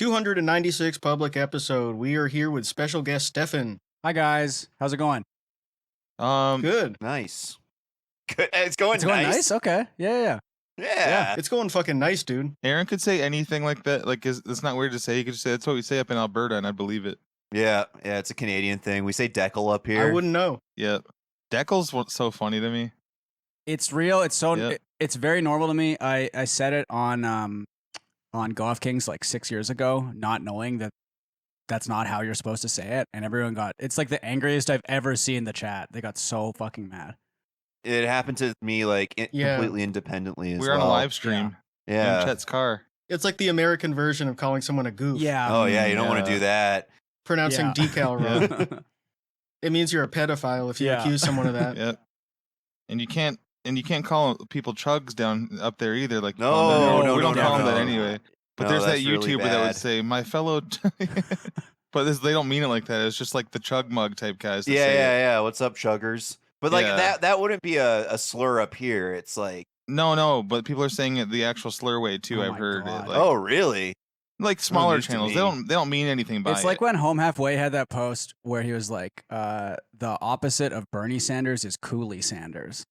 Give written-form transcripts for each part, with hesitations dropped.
296 public episode. We are here with special guest Stefan. Hi guys, how's it going? Good. Nice. Good. It's going It's going nice. Okay. Yeah. It's going fucking nice, dude. Aaron could say anything like that. Like, it's not weird to say. He could just say that's what we say up in Alberta, and I believe it. Yeah. It's a Canadian thing. We say decal up here. I wouldn't know. Yeah, Deckel's what's so funny to me. It's real. It's so. Yep. It's very normal to me. I said it on Golf Kings like 6 years ago, not knowing that that's not how you're supposed to say it, and everyone got. It's like the angriest I've ever seen the chat. They got so fucking mad. It happened to me like completely independently as We were on a live stream. Yeah. In Chet's car. It's like the American version of calling someone a goof. Yeah. Oh yeah, you don't want to do that. Pronouncing decal wrong. It means you're a pedophile if you accuse someone of that. Yep. And you can't call people chugs down up there either. Like No, we don't call them that no. anyway. But No, there's that that's really YouTuber that bad. would say my fellow. But they don't mean it like that. It's just like the chug mug type guys. That say it. Yeah. What's up, chuggers? But like Yeah. that wouldn't be a slur up here. It's like No, but people are saying it the actual slur way too. Oh I've my heard God. it. Like, oh really? like smaller news to channels. me. They don't mean anything by It's it. like when Home Halfway had that post where he was like, the opposite of Bernie Sanders is Cooley Sanders.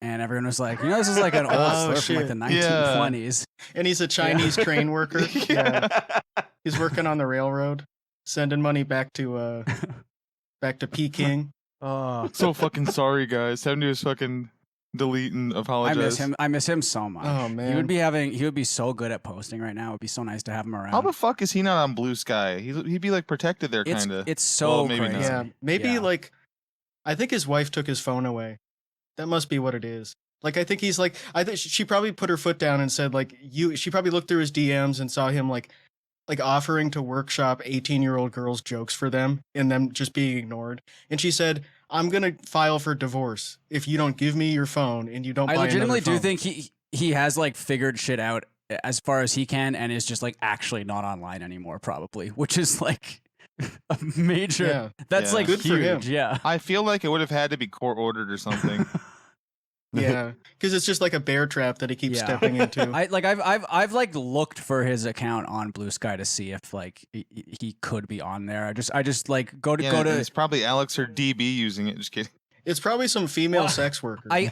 And everyone was like, this is like an old Oh, slur from like the shit. 1920s. And he's a Chinese crane worker. Yeah. He's working on the railroad, sending money back to Peking. Oh, so fucking sorry, guys. Have him do his fucking delete and apologize. I miss him so much. Oh, man. He would be so good at posting right now. It would be so nice to have him around. How the fuck is he not on Blue Sky? He'd be like protected there, it's kind of. it's so Well, maybe crazy. not. Yeah, maybe Yeah. like, I think his wife took his phone away. That must be what it is. Like, I think he's like, I think she probably put her foot down and said like, she probably looked through his DMs and saw him like offering to workshop 18-year-old girls' jokes for them and them just being ignored. And she said, I'm going to file for divorce if you don't give me your phone and you don't buy I legitimately another do phone." think he has like figured shit out as far as he can and is just like actually not online anymore probably, which is like a major Yeah. that's Yeah. like Good for him. huge. Yeah. I feel like it would have had to be court ordered or something. Yeah, because it's just like a bear trap that he keeps Yeah. stepping into. I've like looked for his account on Blue Sky to see if like he could be on there. I just like go to It's probably Alex or DB using it. Just kidding. It's probably some female Well, sex worker. I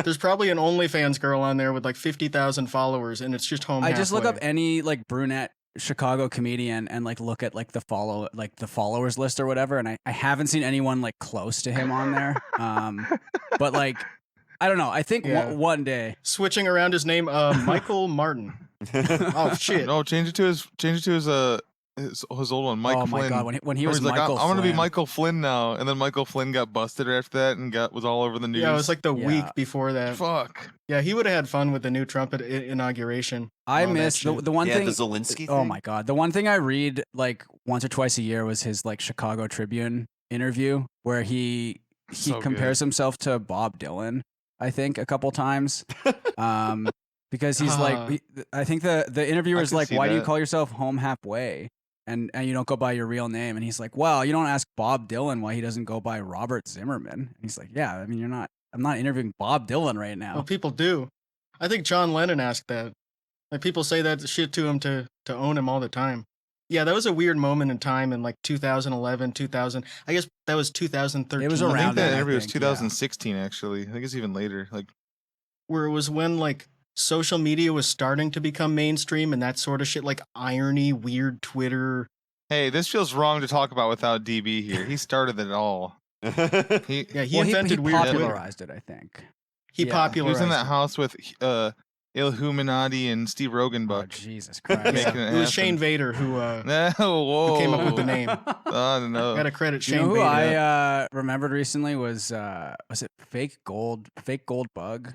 There's probably an OnlyFans girl on there with like 50,000 followers, and it's just home. I just look up halfway. any like brunette Chicago comedian and like look at like the followers list or whatever, and I haven't seen anyone like close to him on there. But like I don't know. I think Yeah. one day. Switching around his name, Michael Martin. Oh shit! No, change it to his old one, Mike Oh Flynn. my god, when he Or was he's like, Michael I'm gonna be Flynn. Michael Flynn now, and then Michael Flynn got busted after that and was all over the news. Yeah, it was like the Yeah. week before that. fuck. Yeah, he would have had fun with the new Trump inauguration. I all that missed shit. the one yeah, thing. the Zelensky Oh thing. my god, the one thing I read like once or twice a year was his like Chicago Tribune interview where he So compares himself to Bob Dylan. I think a couple times. Because he's like, I think the interviewer's can like, see why do you that. call yourself Home Halfway? And you don't go by your real name. And he's like, well, you don't ask Bob Dylan why he doesn't go by Robert Zimmerman. And he's like, yeah, I mean, I'm not interviewing Bob Dylan right now. Well, people do. I think John Lennon asked that. Like people say that shit to him to own him all the time. Yeah, that was a weird moment in time in like 2011, 2000. I guess that was 2013. It was I around think that then, I interview was think, 2016. Actually, I think it's even later. Like, where it was when like social media was starting to become mainstream and that sort of shit, like irony, weird Twitter. hey, this feels wrong to talk about without DB here. He started it all. He Yeah, he Well, invented he weird Twitter. popularized it, I think. He yeah. he popularized. was in that it. house with Illuminati and Steve Oh, Rogenbuck. Jesus Yeah, Christ. Making it it was happen. Shane Vader who No, whoa. came up with the name. I don't know. Gotta credit You Shane know who Vader. I remembered recently was it fake gold bug?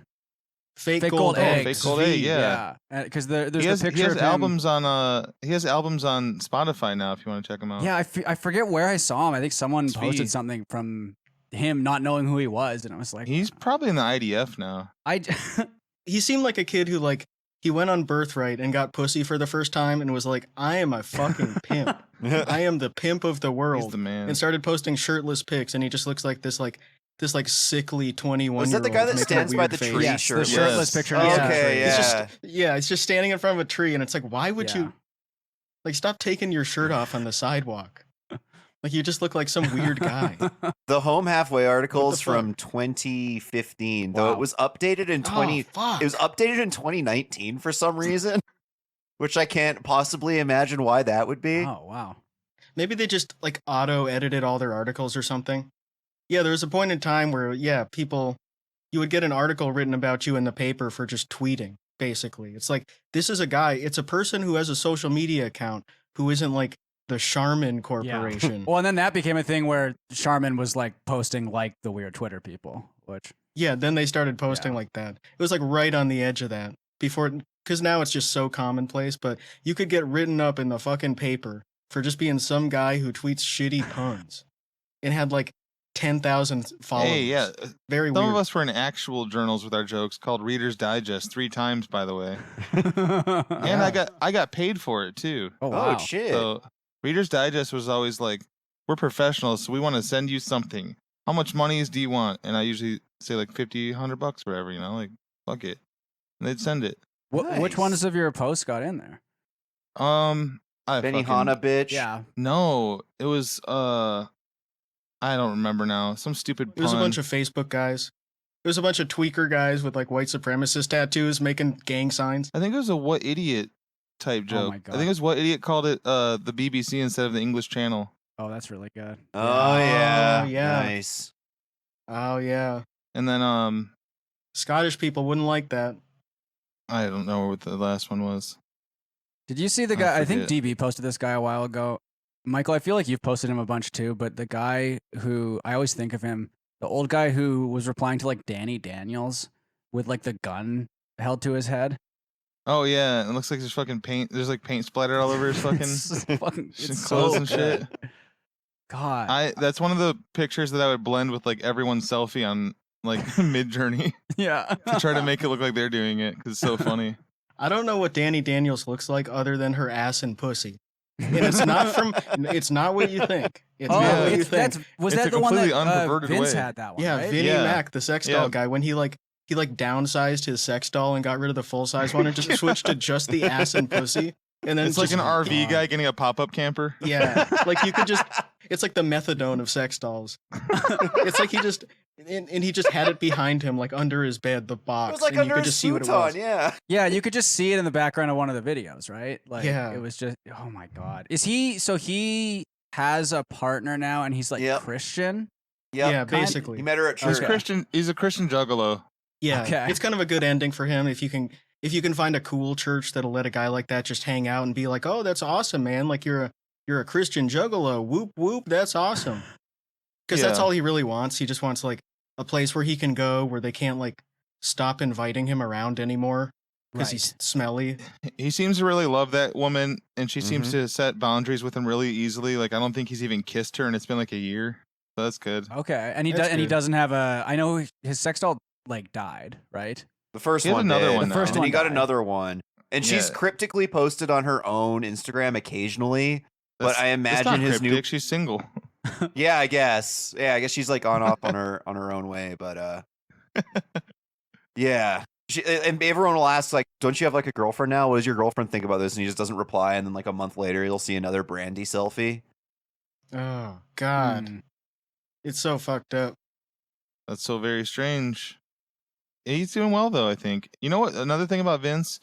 Fake Fake gold gold eggs. Fake gold egg, yeah. Because there's He has, the picture he has of him. albums on he has albums on Spotify now if you want to check them out. Yeah, I forget where I saw him. I think someone Speed. posted something from him not knowing who he was, and I was like, He's probably in the IDF now. He seemed like a kid who like he went on Birthright and got pussy for the first time and was like, I am a fucking pimp. I am the pimp of the world. He's the man. And started posting shirtless pics, and he just looks like this sickly 21. Was that the guy that stands by the tree? yes, shirtless? the shirtless picture. Oh, next to the okay, tree. yeah. It's just standing in front of a tree, and it's like, why would Yeah. you? Like, stop taking your shirt off on the sidewalk. Like, you just look like some weird guy. The Home Halfway articles fuck? from 2015, though Wow. it was updated in Oh, fuck. it was updated in 2019 for some reason, which I can't possibly imagine why that would be. Oh wow. Maybe they just, like, auto-edited all their articles or something. Yeah, there was a point in time where, yeah, you would get an article written about you in the paper for just tweeting, basically. It's like, this is a guy, it's a person who has a social media account who isn't, like, the Charmin Corporation. Well, and then that became a thing where Charmin was like posting like the weird Twitter people, which Yeah, then they started posting like that. It was like right on the edge of that before, because now it's just so commonplace, but you could get written up in the fucking paper for just being some guy who tweets shitty puns and had like 10,000 followers. Hey, yeah. Very Some weird. of us were in actual journals with our jokes called Reader's Digest 3 times, by the way. And I got paid for it too. Oh wow. Oh shit! So Reader's Digest was always like, we're professionals, so we want to send you something. How much monies do you want? And I usually say like 50, $100, whatever, you know, like fuck it. And they'd send it. Which ones of your posts got in there? Benihana bitch. Yeah. No, it was I don't remember now. Some stupid It was a pun. bunch of Facebook guys. It was a bunch of tweaker guys with like white supremacist tattoos making gang signs. I think it was a What Idiot type joke. my I God. think it was What Idiot called it the BBC instead of the English channel. Oh, that's really good. Oh yeah. Oh, yeah. Nice. Oh yeah. And then Scottish people wouldn't like that. I don't know what the last one was. Did you see the I guy? I think forget. DB posted this guy a while ago. Michael, I feel like you've posted him a bunch too, but the guy who I always think of him, the old guy who was replying to like Danny Daniels with like the gun held to his head. Oh yeah, it looks like there's fucking paint. There's like paint splattered all over his fucking It's clothes so and shit. bad. God. That's one of the pictures that I would blend with like everyone's selfie on like Mid Journey Yeah. to try to make it look like they're doing it because it's so funny. I don't know what Danny Daniels looks like other than her ass and pussy. And it's not what you think. It's Oh, not what you it's, think. was It's that a the one that completely unperverted Vince way. had that one? Yeah, right? Vinnie Yeah. Mac, the sex Yeah. doll guy, when he downsized his sex doll and got rid of the full size one and just switched to just the ass and pussy. And then It's like just- an RV God. guy getting a pop-up camper. Yeah, like you could just. It's like the methadone of sex dolls. It's like he just had it behind him, like under his bed, the box. It was like and under you could his just see what it futon. was. Yeah. Yeah, you could just see it in the background of one of the videos, right? Like, Yeah. it was just, oh my God. Is he, so he has a partner now and he's like Yep. Christian? Yep. Yeah, Kind- basically. You met her at He's church. He's a Christian juggalo. Yeah, Okay. it's kind of a good ending for him if you can find a cool church that'll let a guy like that just hang out and be like, "Oh, that's awesome, man! Like you're a Christian juggalo. Whoop whoop, that's awesome." Because that's Yeah. all he really wants. He just wants like a place where he can go where they can't like stop inviting him around anymore because he's smelly. He seems to really love that woman, and she seems Mm-hmm. to set boundaries with him really easily. Like I don't think he's even kissed her, and it's been like a year. So that's good. Okay. And he That's and he good. doesn't have I know his sex doll like died, right? The first He had one another did. one The first and one he got died. another one. And she's Yeah. cryptically posted on her own Instagram occasionally. But I That's imagine not his cryptic. She's single. Yeah, I guess. Yeah, I guess she's like on off on her own way, but yeah. And everyone will ask like, "Don't you have like a girlfriend now? What does your girlfriend think about this?" And he just doesn't reply, and then like a month later, you'll see another Brandy selfie. Oh God, Mm. it's so fucked up. That's so very strange. Yeah, he's doing well though, I think. You know what? Another thing about Vince,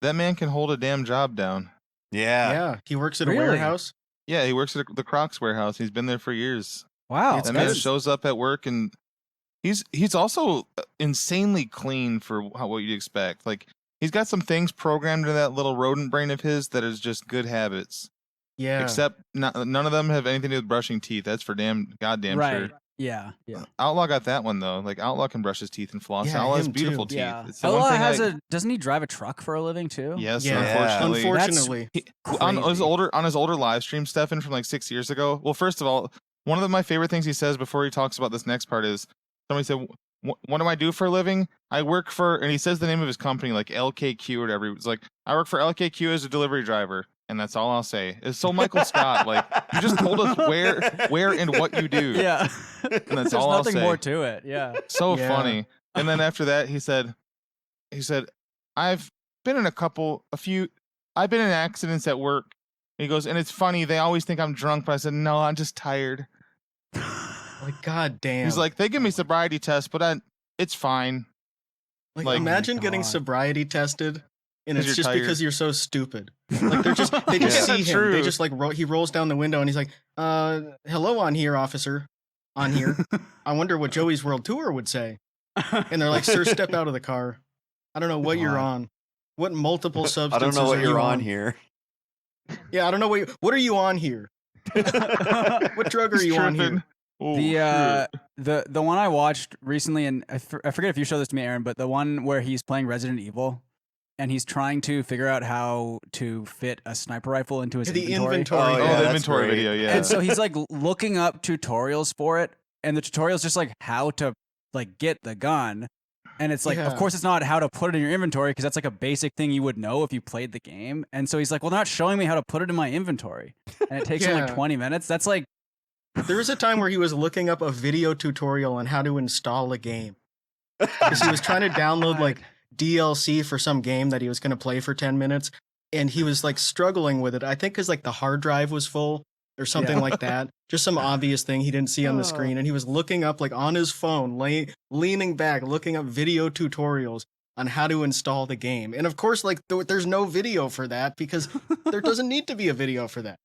that man can hold a damn job down. Yeah. Yeah, he works at a Really? warehouse. Yeah, he works at the Crocs warehouse. He's been there for years. Wow. It's That man good. shows up at work, and he's also insanely clean for what you'd expect. Like he's got some things programmed in that little rodent brain of his that is just good habits. Yeah, Except none of them have anything to do with brushing teeth. That's for goddamn right. sure. Yeah. Yeah. Outlaw got that one though. Like Outlaw can brush his teeth and floss. Yeah, Outlaw has him beautiful too. teeth. Yeah. It's the one Outlaw thing doesn't he drive a truck for a living too? Yes, yeah. unfortunately. Unfortunately, on his Crazy. older live stream, Stefan, from like 6 years ago. Well, first of all, one of my favorite things he says before he talks about this next part is somebody said, "What do I do for a living? I work for," and he says the name of his company, like LKQ or whatever. It's like, "I work for LKQ as a delivery driver," and that's all I'll say. It's so Michael Scott. Like you just told us where and what you do. Yeah. that's There's all I'll nothing say. more to it. Yeah. So Yeah. funny. And then after that, he said, I've been in accidents at work, He goes, and it's funny. They always think I'm drunk, but I said, no, I'm just tired. Like, god damn. He's like, they give me sobriety tests, but it's fine. like imagine getting God. sobriety tested, and 'Cause it's you're just tired. because you're so stupid. Like they just Yeah. see him. True. They just like he rolls down the window and he's like, hello on here, officer. On here. I wonder what Joey's World Tour would say. And they're like, sir, step out of the car. I don't know what you're God. on. What multiple I substances don't know what are you're you on here. Yeah, I don't know what are you on here? What drug are He's you on here? tripping. Oh, The one I watched recently, and I forget if you showed this to me, Aaron, but the one where he's playing Resident Evil, and he's trying to figure out how to fit a sniper rifle into his The inventory. inventory. Oh, Oh, yeah, the that's inventory great. video, yeah. And so he's like looking up tutorials for it, and the tutorial's just like how to like get the gun. And it's like, Yeah. of course, it's not how to put it in your inventory because that's like a basic thing you would know if you played the game. And so he's like, well, they're not showing me how to put it in my inventory, and it takes him like Yeah. 20 minutes. That's like, There was a time where he was looking up a video tutorial on how to install a game. Because he was trying to download like DLC for some game that he was going to play for 10 minutes. And he was like struggling with it. I think because like the hard drive was full or something Yeah. like that. Just some obvious thing he didn't see on the screen. And he was looking up like on his phone, leaning back, looking up video tutorials on how to install the game. And of course, like there's no video for that because there doesn't need to be a video for that.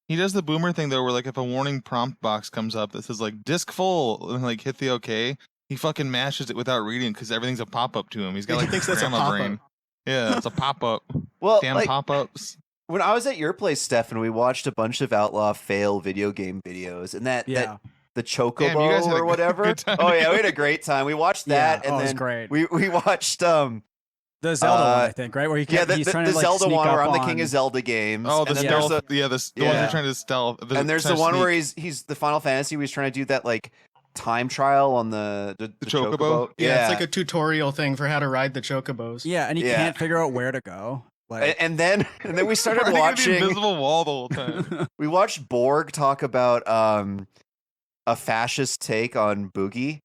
He does the boomer thing though, where like if a warning prompt box comes up that says like disk full and like hit the OK, he fucking mashes it without reading because everything's a pop up to him. He's got He like thinks that's a grandma pop-up. brain. Yeah, it's a pop up. Well, Damn like, pop ups. when I was at your place, Stefan, we watched a bunch of outlaw fail video game videos, and that yeah. the Damn, you guys Chocobo had a or good- whatever. good time Oh yeah, we together. had a great time. We watched Yeah, that, and it was then great. we watched The Zelda one, I think, right? Where he yeah, he's trying the to like Zelda sneak one where up I'm the king on- of Zelda games. Oh, the and then there's stealth. the, The ones Yeah. they're trying to stealth. and there's the trying to one where sneak. he's the Final Fantasy. He was trying to do that like time trial on the Chocobo? Yeah, it's like a tutorial thing for how to ride the chocobos. Yeah, and he Yeah. can't figure out where to go. Like, and then we started Riding on the watching. invisible wall the whole time. We watched Borg talk about a fascist take on Boogie.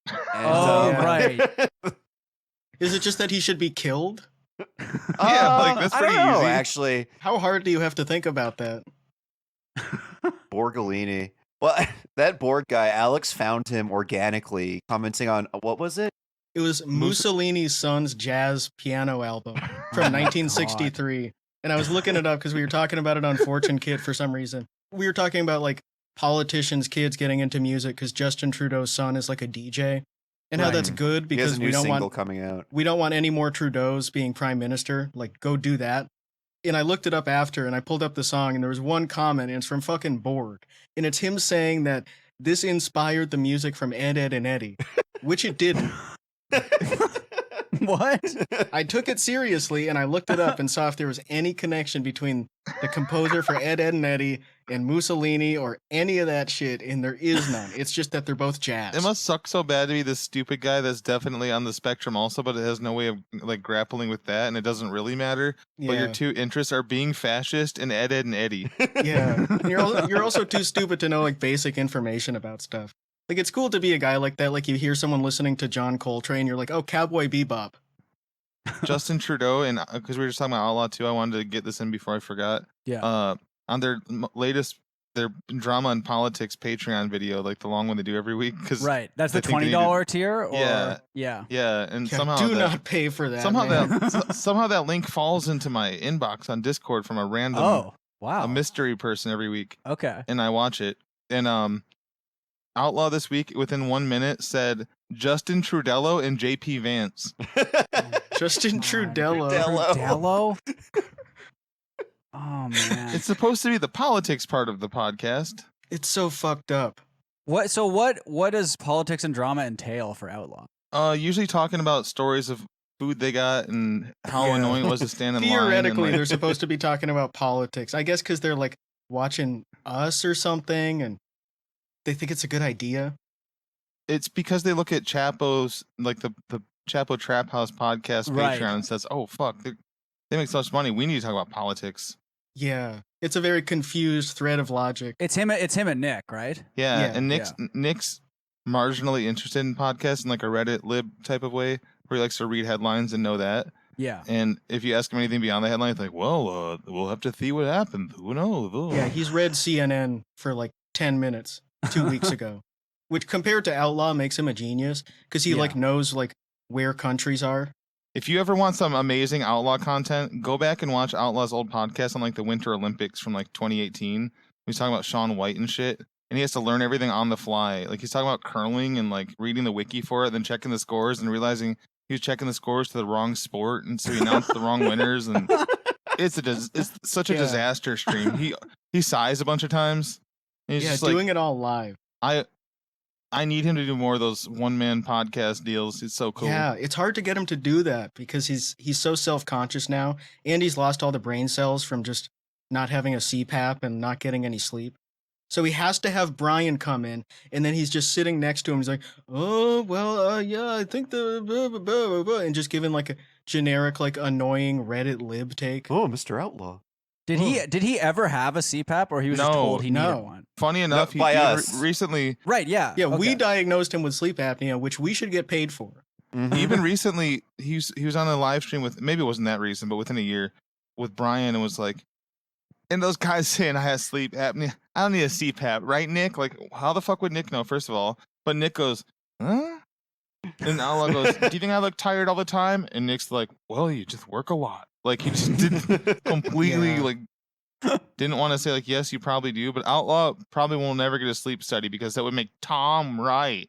And, Oh, yeah. right. Is it just that he should be killed? Yeah, like, that's I pretty don't know, easy. actually. How hard do you have to think about that? Borgolini. Well, that Borg guy, Alex found him organically commenting on what was it? It was Mussolini's son's jazz piano album from 1963. And I was looking it up because we were talking about it on Fortune Kit for some reason. We were talking about like politicians' kids getting into music because Justin Trudeau's son is like a DJ. And how Right. that's good He has because a new we don't single want coming out. we don't want any more Trudeaus being prime minister. Like, go do that. And I looked it up after and I pulled up the song and there was one comment and it's from fucking Borg. And it's him saying that this inspired the music from Ed, Ed, and Eddie, which it didn't. What? I took it seriously and I looked it up and saw if there was any connection between the composer for Ed, Ed, and Eddie and Mussolini or any of that shit, and there is none. It's just that they're both jazz. It must suck so bad to be this stupid guy that's definitely on the spectrum also, but it has no way of like grappling with that, and it doesn't really matter. But your Yeah. two interests are being fascist and Ed, Ed, and Eddie. Yeah. And you're also too stupid to know like basic information about stuff. Like, it's cool to be a guy like that. Like, you hear someone listening to John Coltrane, you're like, oh, Cowboy Bebop. Justin Trudeau, and because we were just talking about Outlaw 2, I wanted to get this in before I forgot. Yeah. On their latest, their drama and politics Patreon video, like the long one they do every week. Cause Right. That's I the think they $20 tier? Or... Yeah. Yeah. Yeah, and Yeah, somehow do that, not pay for that. somehow man. somehow that link falls into my inbox on Discord from a random Oh, wow. a mystery person every week, Okay. and I watch it. And Outlaw this week within 1 minute said Justin Trudello and JP Vance. Justin Trudello. Trudello? Oh, man. It's supposed to be the politics part of the podcast. It's so fucked up. What? So what does politics and drama entail for Outlaw? Usually talking about stories of food they got and how Yeah. annoying it was to stand in line. Theoretically, and, they're like, supposed to be talking about politics. I guess because they're like watching us or something and they think it's a good idea. it's because they look at Chapo's, like the Chapo Trap House podcast Right. Patreon, and says, "Oh fuck, they make so much money. We need to talk about politics." Yeah. It's a very confused thread of logic. It's him and Nick, right? Yeah, Yeah, and Nick's marginally interested in podcasts in like a Reddit lib type of way, where he likes to read headlines and know that. Yeah. And if you ask him anything beyond the headline, it's like, well, we'll have to see what happened. Who knows? Oh. Yeah, he's read CNN for like 10 minutes 2 weeks ago, which compared to Outlaw makes him a genius because he like knows like where countries are. If you ever want some amazing Outlaw content, go back and watch Outlaw's old podcast on like the Winter Olympics from like 2018. He's talking about Shaun White and shit. And he has to learn everything on the fly. Like he's talking about curling and like reading the wiki for it, then checking the scores and realizing he was checking the scores to the wrong sport, and so he announced the wrong winners. And it's such a disaster stream. He sighs a bunch of times. And he's just doing like, it all live. I need him to do more of those one-man podcast deals. It's so cool. Yeah, it's hard to get him to do that because he's so self-conscious now, and he's lost all the brain cells from just not having a CPAP and not getting any sleep. So he has to have Brian come in, and then he's just sitting next to him. He's like, "Oh, well, yeah, I think the blah, blah, blah, blah, blah," and just giving like a generic, like annoying Reddit lib take. Oh, Mr. Outlaw. Did he ever have a CPAP, or he was just told he needed one? Funny enough, by us. Recently, Right? Yeah. Yeah, okay. we diagnosed him with sleep apnea, which we should get paid for. Mhm. even recently, he was on a live stream with, maybe it wasn't that recent, but within a year, with Brian, and was like, and those guys saying I have sleep apnea. I don't need a CPAP, right, Nick? Like, how the fuck would Nick know, first of all? But Nick goes, huh? And Outlaw goes, do you think I look tired all the time? And Nick's like, well, you just work a lot. Like, he just didn't completely, like, didn't want to say, like, yes, you probably do. But Outlaw probably will never get a sleep study because that would make Tom right.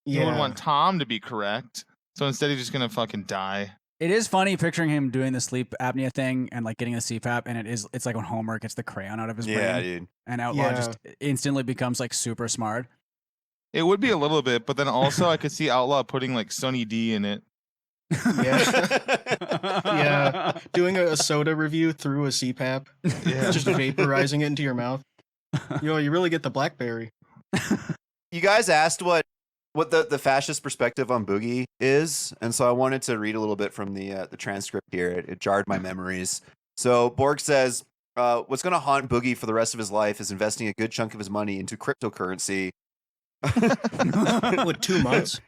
You would want Tom to be correct. So instead, he's just going to fucking die. It is funny picturing him doing the sleep apnea thing and like getting a CPAP, and it's like when Homer gets the crayon out of his brain. Yeah, dude. And Outlaw just instantly becomes like super smart. It would be a little bit, but then also I could see Outlaw putting like Sunny D in it. Yeah, doing a soda review through a CPAP, just vaporizing it into your mouth. You really get the blackberry. You guys asked what the fascist perspective on Boogie is, and so I wanted to read a little bit from the transcript here. It jarred my memories. So Borg says, what's going to haunt Boogie for the rest of his life is investing a good chunk of his money into cryptocurrency. What, 2 months?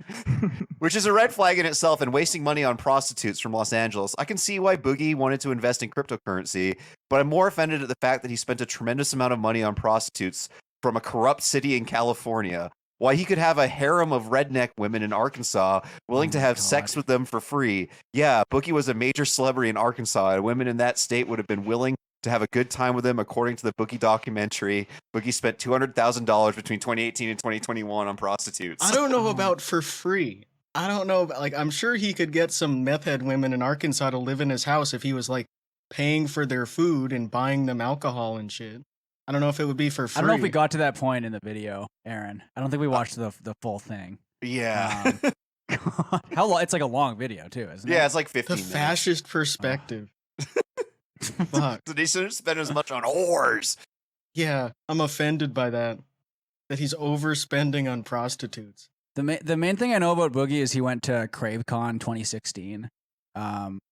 Which is a red flag in itself, and wasting money on prostitutes from Los Angeles. I can see why Boogie wanted to invest in cryptocurrency, but I'm more offended at the fact that he spent a tremendous amount of money on prostitutes from a corrupt city in California. Why he could have a harem of redneck women in Arkansas willing to have sex with them for free. Yeah, Boogie was a major celebrity in Arkansas, and women in that state would have been willing to have a good time with him, according to the Boogie documentary. Boogie spent $200,000 between 2018 and 2021 on prostitutes. I don't know about for free. I don't know. Like, I'm sure he could get some meth head women in Arkansas to live in his house if he was like paying for their food and buying them alcohol and shit. I don't know if it would be for free. I don't know if we got to that point in the video, Aaron. I don't think we watched the full thing. Yeah. God, how long? It's like a long video too, isn't it? Yeah, it's like 15 The minutes. fascist perspective. Fuck. So he shouldn't spend as much on whores. Yeah, I'm offended by that. That he's overspending on prostitutes. The main thing I know about Boogie is he went to CraveCon 2016,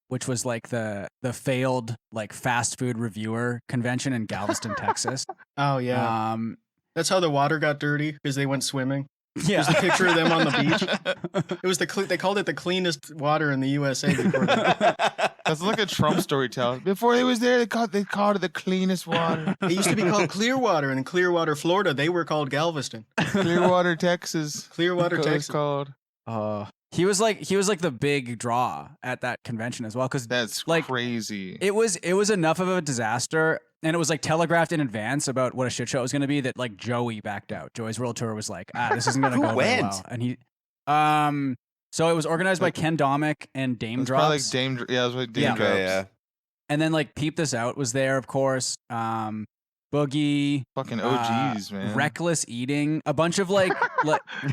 which was like the failed like fast food reviewer convention in Galveston, Texas. Oh yeah. That's how the water got dirty because they went swimming. Yeah. There's a picture of them on the beach. It was they called it the cleanest water in the USA before that. That's like a Trump storytelling. Before he was there, they called it the cleanest water. It used to be called Clearwater, and in Clearwater, Florida, they were called Galveston. Clearwater, Texas. Clearwater, That's what Texas. it's called. He was like the big draw at that convention as well, because That's like crazy. it was enough of a disaster, and it was like telegraphed in advance about what a shit show it was going to be, that like Joey backed out. Joey's World Tour was like, this isn't going to Who go very went? well, and he so it was organized by Ken Domick and Dame It's probably like Drops, Dame. Yeah, it was like Dame Yeah. Drops. Yeah. and then like Peep This Out was there, of course. Boogie, Fucking OGs, man. Reckless Eating, a bunch of like,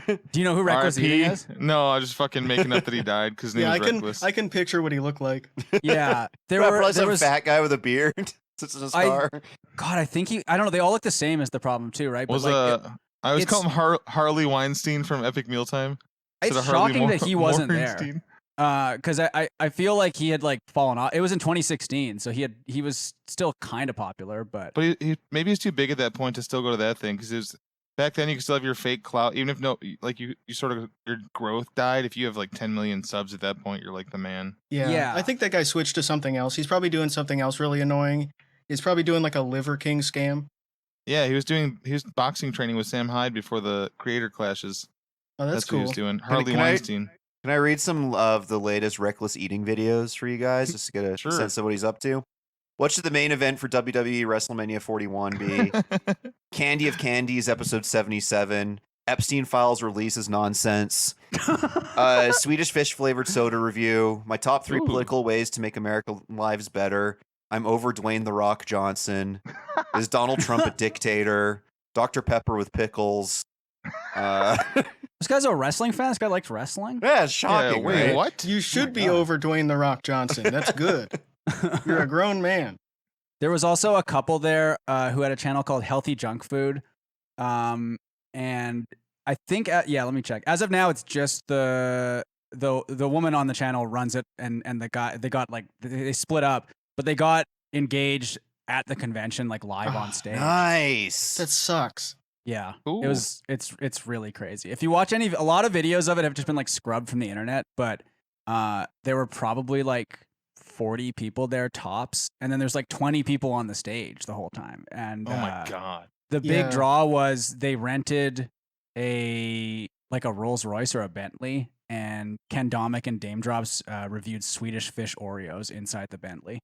do you know who Reckless RIP? Eating is? No, I was just fucking making up that he died because his name Yeah, was Reckless. I can picture what he looked like. Yeah, Probably there some was fat guy with a beard sits in a star. God, I think I don't know. They all look the same is the problem too, right? was But like, I always call it's- him Harley Weinstein from Epic Mealtime. it's Instead of Harley shocking that he wasn't there. Morenstein. Because I feel like he had like fallen off. It was in 2016, so he was still kind of popular, but But he maybe he's too big at that point to still go to that thing because back then you could still have your fake clout, even if you sort of your growth died. If you have like 10 million subs at that point, you're like the man. Yeah. I think that guy switched to something else. He's probably doing something else really annoying. He's probably doing like a Liver King scam. Yeah, he was boxing training with Sam Hyde before the creator clashes. Oh, that's cool. What he was doing. Harley can I- Weinstein. Can I read some of the latest reckless eating videos for you guys, just to get a Sure. sense of what he's up to? What should the main event for WWE WrestleMania 41 be? Candy of Candies, episode 77. Epstein Files releases nonsense. Swedish fish flavored soda review. My top 3 political ways to make American lives better. I'm over Dwayne The Rock Johnson. Is Donald Trump a dictator? Dr. Pepper with pickles. This guy's a wrestling fan. This guy likes wrestling. Yeah, it's shocking. Yeah, wait, right? what? You should be God. over Dwayne The Rock Johnson. That's good. You're a grown man. There was also a couple there who had a channel called Healthy Junk Food, and I think let me check. As of now, it's just the woman on the channel runs it, and the guy they split up, but they got engaged at the convention like live on stage. Nice. That sucks. Yeah, Ooh. it's really crazy. If you watch a lot of videos of it have just been like scrubbed from the internet, but there were probably like 40 people there tops, and then there's like 20 people on the stage the whole time. And Oh my god. the big Yeah. draw was they rented a Rolls Royce or a Bentley, and Ken Domick and Dame Drops reviewed Swedish fish Oreos inside the Bentley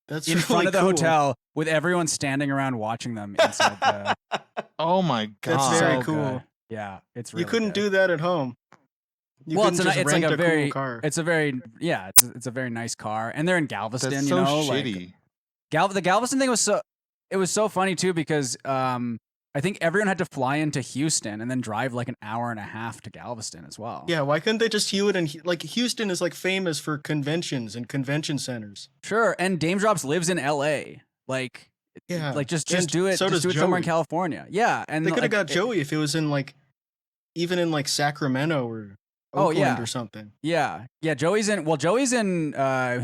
That's in really front of the cool. hotel with everyone standing around watching them inside the. Oh my god. That's very So cool. good. Yeah, it's really You couldn't good. do that at home. You Well, couldn't just it's rent like a very, cool car. it's a very, it's a very nice car, and they're in Galveston. That's you so know, shitty. like the Galveston thing was so funny too because I think everyone had to fly into Houston and then drive like an hour and a half to Galveston as well. Yeah, why couldn't they just hew it? And like Houston is like famous for conventions and convention centers. Sure. And Dame Drops lives in L.A. Like, Yeah, like just and do it. so just does do it somewhere in Joey. California. Yeah, and They could have like, got Joey if it was in like, even in like Sacramento or Oh, Oakland yeah. or something. Yeah. Joey's in. Well, Joey's in.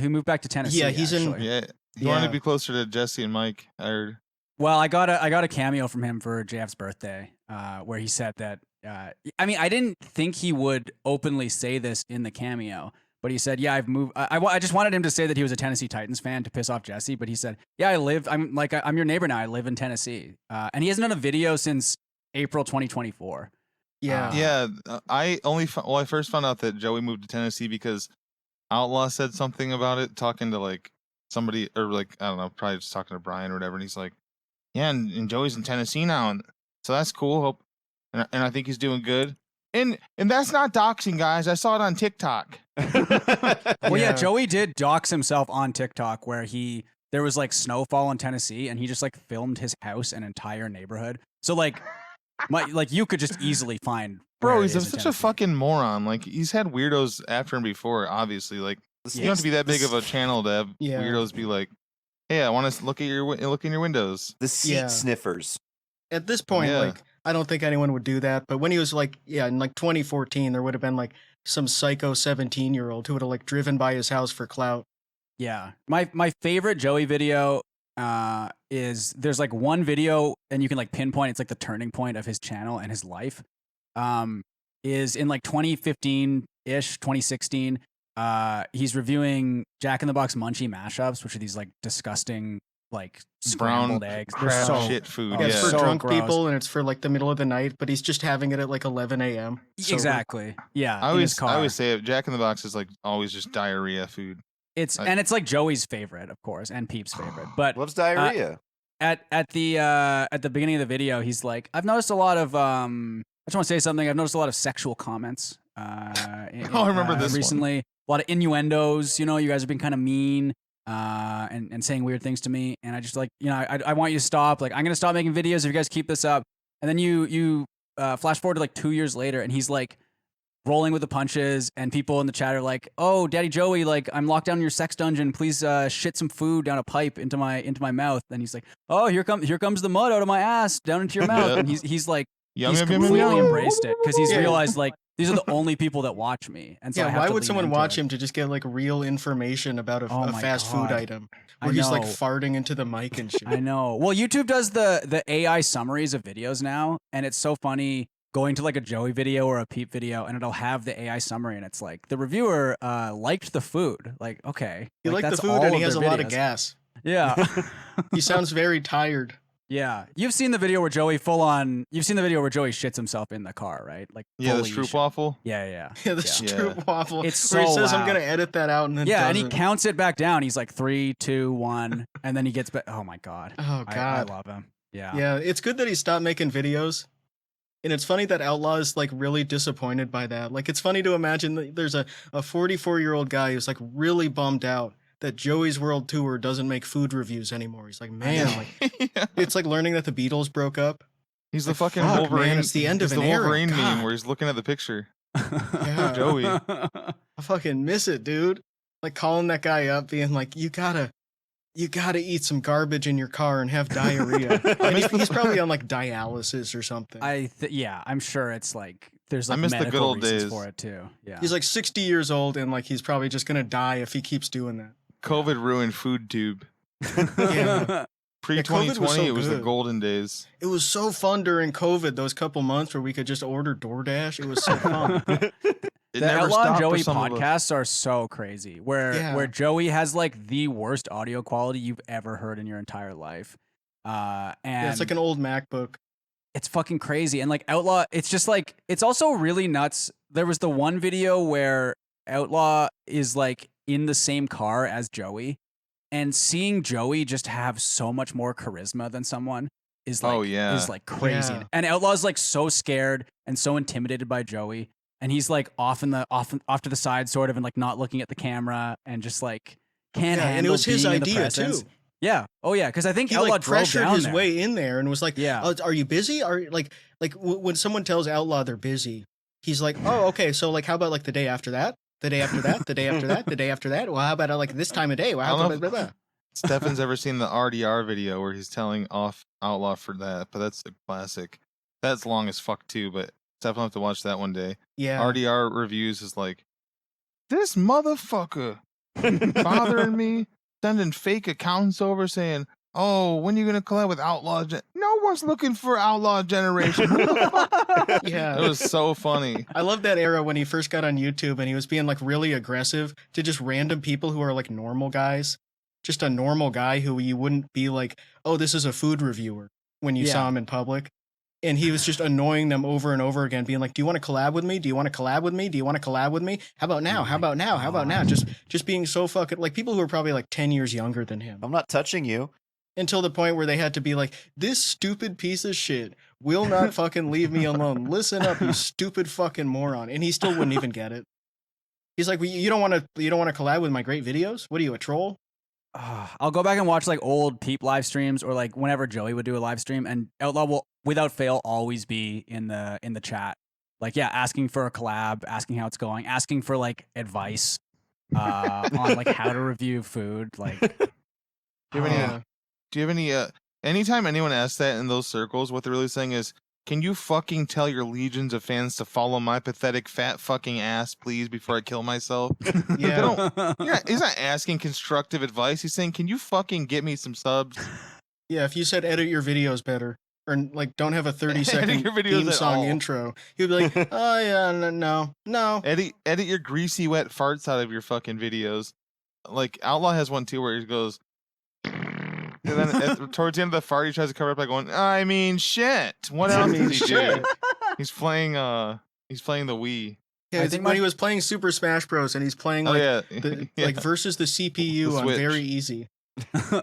He moved back to Tennessee. Yeah, he's in- actually. Yeah. He wanted Yeah. to be closer to Jesse and Mike. I heard. Well, I got a cameo from him for JF's birthday, where he said that. I mean, I didn't think he would openly say this in the cameo, but he said, "Yeah, I've moved." I just wanted him to say that he was a Tennessee Titans fan to piss off Jesse, but he said, "Yeah, I'm your neighbor now. I live in Tennessee," and he hasn't done a video since April 2024. Yeah. Yeah, I first found out that Joey moved to Tennessee because Outlaw said something about it, talking to like somebody or like I don't know, probably just talking to Brian or whatever, and he's like, "Yeah, and Joey's in Tennessee now, and so that's cool. Hope, and I think he's doing good." And that's not doxing, guys. I saw it on TikTok. Well, yeah, Yeah. Joey did dox himself on TikTok where there was like snowfall in Tennessee and he just like filmed his house and entire neighborhood. So like you could just easily find Bro, where he's it is in such a Tennessee. fucking moron. Like he's had weirdos after him before, obviously. Like you don't have to be that big of a channel to have Yeah. weirdos be like, "Hey, I want to look in your windows." The seat Yeah. sniffers. At this point, Yeah. like, I don't think anyone would do that. But when he was like, in like 2014, there would have been like some psycho 17-year-old who would have like driven by his house for clout. Yeah. My favorite Joey video is there's like one video and you can like pinpoint it's like the turning point of his channel and his life. Is in like 2015-ish, 2016. He's reviewing Jack in the Box Munchie mashups, which are these like disgusting like scrambled eggs. They're crap so shit food. oh, Yeah, it's for so drunk gross. people and it's for like the middle of the night, but he's just having it at like 11 a.m. sober. Exactly. Yeah. I in his always car. say it, Jack in the Box is like always just diarrhea food. It's I- and it's like Joey's favorite, of course, and Peep's favorite. But Loves diarrhea. at the beginning of the video, he's like, "I've noticed a lot of I just want to say something. I've noticed a lot of sexual comments. I remember this one. recently. A lot of innuendos. You know, you guys have been kind of mean and saying weird things to me. And I just like, you know, I want you to stop. Like, I'm gonna stop making videos if you guys keep this up. And then you flash forward to like 2 years later, and he's like rolling with the punches, and people in the chat are like, "Oh, Daddy Joey, like I'm locked down in your sex dungeon. Please shit some food down a pipe into my mouth." And he's like, "Oh, here comes the mud out of my ass down into your mouth." And he's like, Yum, he's yum, yum, completely yum. embraced it because he's Yeah. realized like These are the only people that watch me. And so I Yeah, have why to would lean someone into watch it. him to just get like real information about Oh a my fast food God. item? Where Oh he's like my farting know. into the mic and shit. I know. Well, YouTube does the AI summaries of videos now, and it's so funny going to like a Joey video or a Peep video, and it'll have the AI summary, and it's like the reviewer liked the food. Like, okay, He like liked the that's food all and he of has a their lot of videos. gas. Yeah. He sounds very tired. Yeah, you've seen the video where Joey You've seen the video where Joey shits himself in the car, right? Like Yeah, the fully Stroop shit. waffle. Yeah. Yeah, the Yeah. Stroop waffle. It's where he so says, "I'm loud. gonna edit that out," and then Yeah, and doesn't. he counts it back down. He's like 3, 2, 1, and then he gets back. Oh my God. Oh I God. love him. Yeah. Yeah, it's good that he stopped making videos. And it's funny that Outlaw is like really disappointed by that. Like, it's funny to imagine that there's a 44-year-old guy who's like really bummed out that Joey's World Tour doesn't make food reviews anymore. He's like, man, like Yeah. it's like learning that the Beatles broke up. He's the Like, fucking fuck, Wolverine. man, it's the end he's of the an era. Wolverine meme God. where he's looking at the picture. Yeah. Joey. I fucking miss it, dude. Like calling that guy up, being like, you gotta eat some garbage in your car and have diarrhea. And he's probably on like dialysis or something. Yeah, I'm sure it's like there's I like miss the medical good old reasons days. for it too. Yeah. He's like 60 years old and like he's probably just gonna die if he keeps doing that. COVID ruined food tube. Yeah. Pre Yeah, COVID 2020, was so it was the good. golden days. It was so fun during COVID, those couple months where we could just order DoorDash. It was so fun. It The never Outlaw and stopped for Joey some of us. podcasts are so crazy. Where Yeah. Joey has like the worst audio quality you've ever heard in your entire life. And Yeah, it's like an old MacBook. it's fucking crazy. And like Outlaw, it's just like it's also really nuts. There was the one video where Outlaw is like in the same car as Joey, and seeing Joey just have so much more charisma than someone is like Oh, yeah. is like crazy. Yeah. And Outlaw's like so scared and so intimidated by Joey, and he's like off to the side sort of and like not looking at the camera and just like can't Yeah, handle and it was his being in the idea presence. too. Yeah. Oh yeah, because I think He Outlaw like drove pressured down his there. way in there and was like, Yeah. "Oh, are you busy? Are like when someone tells Outlaw they're busy, he's like, oh, okay, so like how about like the day after that, the day after that, the day after that, the day after that? Well, how about like this time of day? Well, I how don't about know blah, blah, blah. Stefan's ever seen the RDR video where he's telling off Outlaw for that, but that's a classic. That's long as fuck too, but Stefan will have to watch that one day. Yeah, RDR reviews is like, this motherfucker bothering me, sending fake accounts over saying, oh, when are you gonna collab with Outlaw? No one's looking for Outlaw Generation. Who the fuck? yeah. It was so funny. I love that era when he first got on YouTube and he was being like really aggressive to just random people who are like normal guys. Just a normal guy who you wouldn't be like, oh, this is a food reviewer when you saw him in public. And he was just annoying them over and over again, being like, do you want to collab with me? Do you want to collab with me? Do you want to collab with me? How about now? How about now? How about now? Just being so fucking like people who are probably like 10 years younger than him. I'm not touching you. Until the point where they had to be like, this stupid piece of shit will not fucking leave me alone. Listen up, you stupid fucking moron. And he still wouldn't even get it. He's like, well, you don't want to collab with my great videos? What are you, a troll? I'll go back and watch like old Peep live streams or like whenever Joey would do a live stream, and Outlaw will without fail always be in the chat. Like, yeah, asking for a collab, asking how it's going, asking for like advice on like how to review food. Like, Do you have any? Yeah. Do you have any? Anytime anyone asks that in those circles, what they're really saying is, "Can you fucking tell your legions of fans to follow my pathetic fat fucking ass, please, before I kill myself?" Yeah. He's not asking constructive advice. He's saying, "Can you fucking get me some subs?" Yeah, if you said edit your videos better, or like don't have a 30-second your videos theme at song all. intro, he'd be like, oh yeah, no. Edit your greasy wet farts out of your fucking videos. Like Outlaw has one too where he goes, and then towards the end of the fart, he tries to cover it by going, "I mean, shit. What else does he do?" shit. He's playing the Wii. Yeah, I it's think when my- he was playing Super Smash Bros. And he's playing Oh like yeah, like versus the CPU The on Switch. very easy. My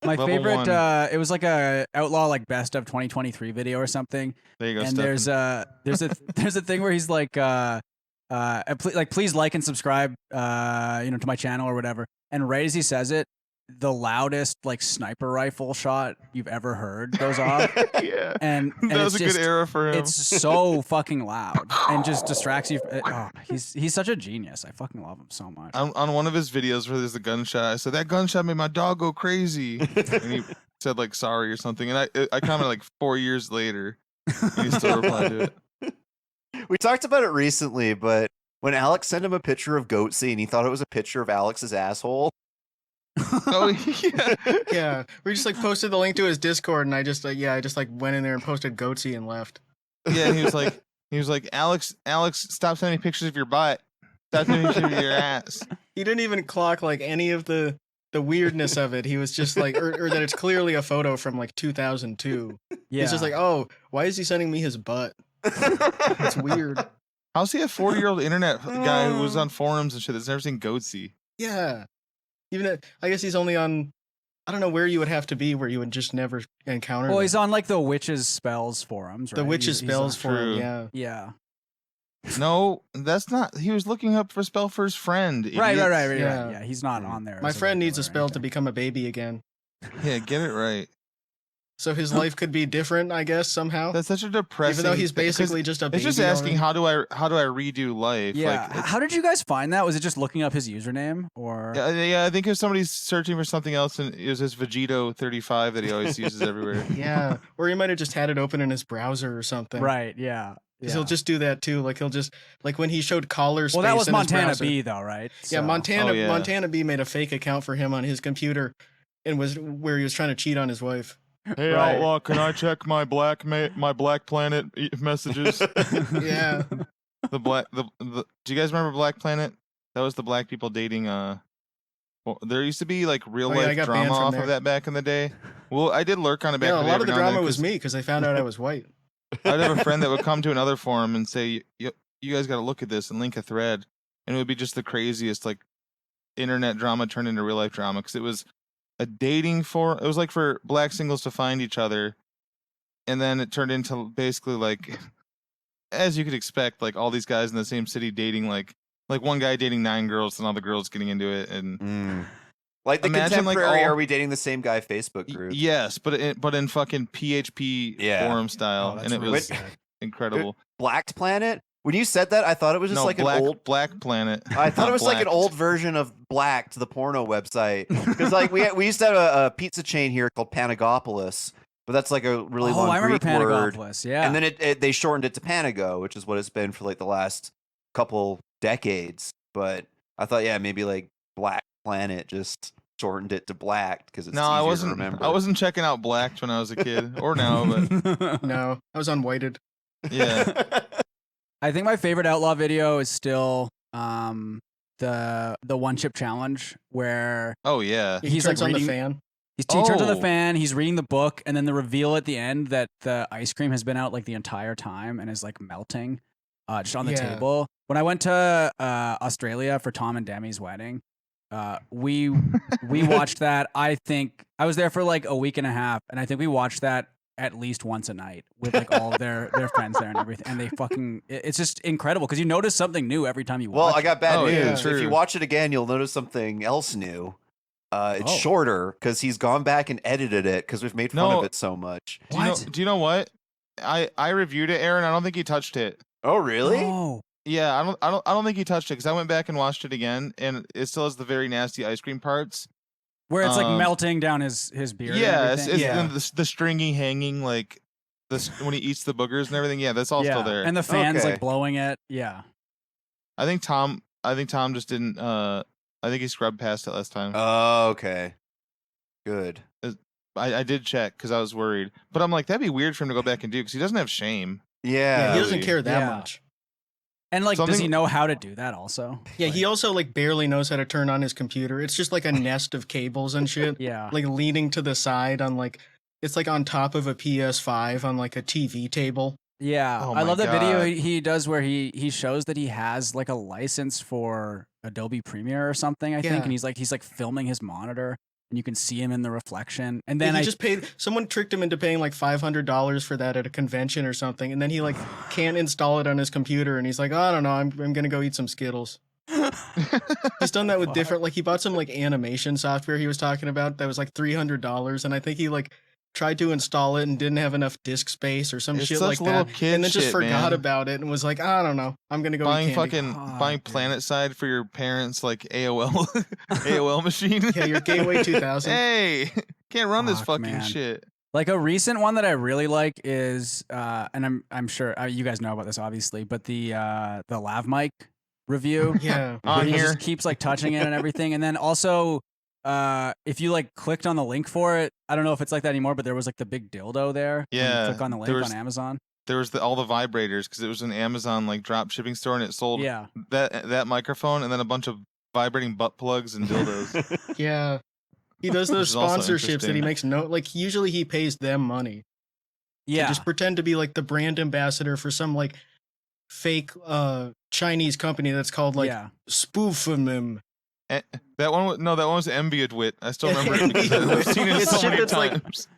Level favorite, one. it was like a Outlaw like best of 2023 video or something. There you go. And Stefan. there's a thing where he's like, please like and subscribe, to my channel or whatever. And right as he says it, the loudest like sniper rifle shot you've ever heard goes off, Yeah, and that was it's a just, good era for him. It's so fucking loud and just distracts you. Oh, he's such a genius. I fucking love him so much. On one of his videos where there's a gunshot, I said that gunshot made my dog go crazy, and he said like sorry or something, and I commented like 4 years later, and he still replied to it. We talked about it recently, but when Alex sent him a picture of Goatsy and he thought it was a picture of Alex's asshole. Oh yeah. Yeah, we just like posted the link to his Discord, and I just like went in there and posted Goatsy and left. Yeah, and he was like, Alex, stop sending pictures of your butt. Stop sending pictures of your ass. He didn't even clock like any of the weirdness of it. He was just like, or that it's clearly a photo from like 2002. Yeah. He's just like, oh, why is he sending me his butt? It's weird. How's he a 40-year-old internet guy who was on forums and shit that's never seen Goatsy? Yeah. Even I guess he's only on. I don't know where you would have to be where you would just never encounter. Well, that. he's on like the Witches Spells forums, right? The Witches He's Spells on- forum. True. Yeah. Yeah. No, that's not. He was looking up for a spell for his friend. Right. idiots. Yeah. He's not on there. My as friend needs a regular or spell to anything. become a baby again. Yeah, get it right. So his life could be different, I guess, somehow. That's such a depressing. Even though he's thing, 'cause basically just a baby. it's just asking already. how do I redo life? Yeah. Like, How did you guys find that? Was it just looking up his username or? yeah, I think if somebody's searching for something else and it was his Vegito 35 that he always uses everywhere. Yeah. Or he might have just had it open in his browser or something. Right. Yeah. 'Cause he'll just do that too. Like he'll just like when he showed collar space. Well, that was in his Montana browser. B though, right? Yeah, So- Montana Oh, yeah. Montana B made a fake account for him on his computer, and was where he was trying to cheat on his wife. Hey Right. Outlaw, can I check my Black Planet messages? Yeah. Do you guys remember Black Planet? That was the black people dating. Well, there used to be like real Oh, yeah, I life got banned drama from off there. of that back in the day. Well, I did lurk on it back Yeah, in a the day. lot of the every now and drama then, was 'cause me because they found out I was white. I'd have a friend that would come to another forum and say, "You guys got to look at this," and link a thread, and it would be just the craziest like internet drama turned into real life drama because it was a dating forum. It was like for black singles to find each other, and then it turned into basically like, as you could expect, like all these guys in the same city dating like one guy dating 9 girls and all the girls getting into it, and Like the Imagine, like, contemporary, all- are we dating the same guy Facebook group? yes, but in fucking PHP Yeah. forum style, Oh, that's and it really was sad. incredible. Black Planet? When you said that, I thought it was just No, like black, an old. Black Planet. I thought it was like an Blacked. old version of Blacked, the porno website. Because like we used to have a pizza chain here called Panagopolis, but that's like a really Oh, long I remember Greek word. Panagopolis. Yeah. And then they shortened it to Panago, which is what it's been for like the last couple decades. But I thought, yeah, maybe like Black Planet just shortened it to Blacked because it's No, easier I to wasn't. remember. I wasn't checking out Blacked when I was a kid, or now, but No, I was unwhited. yeah. I think my favorite outlaw video is still the one chip challenge where Oh yeah. He He's, turns like, on the reading- fan. he turns on the Oh. fan, he's reading the book, and then the reveal at the end that the ice cream has been out like the entire time and is like melting just on the Yeah. table. When I went to Australia for Tom and Demi's wedding, we watched that. I think I was there for like a week and a half, and I think we watched that at least once a night with like all of their friends there and everything. And they fucking, it's just incredible because you notice something new every time you watch. Well, I got bad Oh, news. yeah, If true. you watch it again, you'll notice something else new. It's Oh. shorter because he's gone back and edited it because we've made fun No. of it so much. What? Do you know what? I reviewed it, Aaron. I don't think he touched it. Oh, really? Oh. Yeah, I don't think he touched it because I went back and watched it again, and it still has the very nasty ice cream parts. Where it's like Um, melting down his beard. Yeah, and it's, everything. it's Yeah. and the stringy hanging like this when he eats the boogers and everything. Yeah, that's all still there. And the fans Okay. like blowing it. Yeah. I think Tom just didn't. I think he scrubbed past it last time. Oh, okay. Good. I did check because I was worried, but I'm like that'd be weird for him to go back and do because he doesn't have shame. Yeah, he doesn't really. care that Yeah. much. And like, does he Something- know how to do that also? Yeah, Like, he also like barely knows how to turn on his computer. It's just like a nest of cables and shit. Yeah. Like leaning to the side on like it's like on top of a PS5 on like a TV table. Yeah. Oh I my love that video God. he does where he shows that he has like a license for Adobe Premiere or something, I think. Yeah. And he's like filming his monitor and you can see him in the reflection. And Then then he just paid someone tricked him into paying like $500 for that at a convention or something, and then he like can't install it on his computer, and he's like, oh, I don't know, I'm gonna go eat some Skittles. He's done that with Fuck. different like he bought some like animation software he was talking about that was like $300, and I think he like tried to install it and didn't have enough disk space or some It's shit such like little that, kid and then just shit, forgot man. about it and was like, I don't know, I'm gonna go buying eat candy. fucking God, buying dude. PlanetSide for your parents like AOL AOL machine. Yeah, your Gateway 2000. Hey, can't run this Fuck, fucking man. shit. Like a recent one that I really like is, and I'm sure you guys know about this obviously, but the lav mic review. Yeah. On he here. just keeps like touching it and everything, and then also, if you like clicked on the link for it, I don't know if it's like that anymore, but there was like the big dildo there. when you Yeah, click on the link there was- on Amazon. There was all the vibrators because it was an Amazon like drop shipping store and it sold Yeah, that microphone and then a bunch of vibrating butt plugs and dildos. Yeah. He does those is also sponsorships that he interesting. makes like usually he pays them money. yeah. To just pretend to be like the brand ambassador for some like fake Chinese company that's called like yeah. Spoofum. That one was Envied Wit. I still remember it because I've seen it It's so shit many that's, like, times.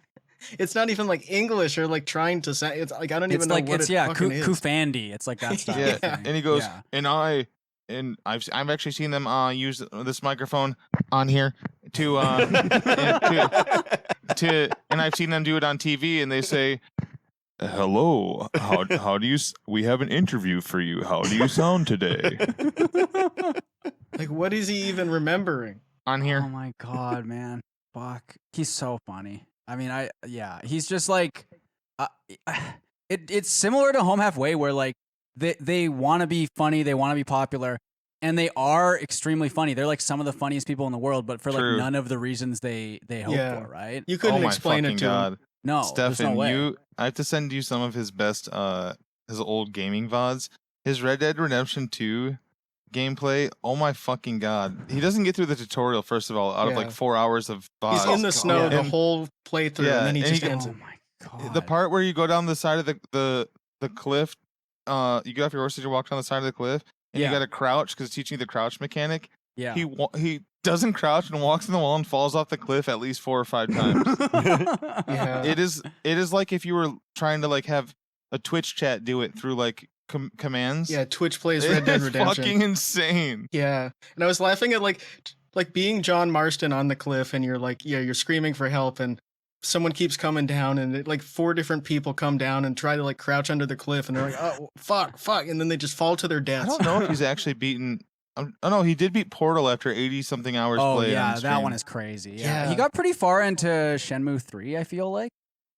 It's not even like English or like trying to say. It's like I don't even It's know like what it's it fucking is. Kufandi. It's like that stuff. Yeah, Yeah. and he goes, Yeah. and I've actually seen them use this microphone on here to and I've seen them do it on TV, and they say, "Hello, how do you? We have an interview for you. How do you sound today?" Like what is he even remembering? On Oh here, my god, man. Fuck. He's so funny. I mean, he's just like it's similar to Home Halfway where like they want to be funny, they want to be popular, and they are extremely funny. They're like some of the funniest people in the world, but for like True. none of the reasons they hope Yeah. for, right? You oh couldn't my explain fucking it to him. god, No, there's no Stefan, way. I have to send you some of his best his old gaming VODs. His Red Dead Redemption 2 gameplay. Oh my fucking god. He doesn't get through the tutorial first of all out of like Yeah. 4 hours of He's VODs. in the snow yeah. the And- whole playthrough, Yeah, and then he and just he ends Oh it. my god. The part where you go down the side of the cliff, you get off your horse and you walk down the side of the cliff, and Yeah. you got to crouch because it's teaching you the crouch mechanic. yeah. He doesn't crouch and walks in the wall and falls off the cliff at least 4 or 5 times. Yeah. It is like if you were trying to like have a Twitch chat do it through like commands. Yeah, Twitch plays Red Dead It's Redemption. fucking insane. Yeah, and I was laughing at like being John Marston on the cliff, and you're like, yeah, you're screaming for help, and someone keeps coming down, and like 4 different people come down and try to like crouch under the cliff, and they're like, oh fuck, and then they just fall to their I deaths. don't know if he's actually beaten. Oh no, he did beat Portal after 80 something hours Oh played. yeah, on that one stream. is crazy. Yeah. He got pretty far into Shenmue 3, I feel like.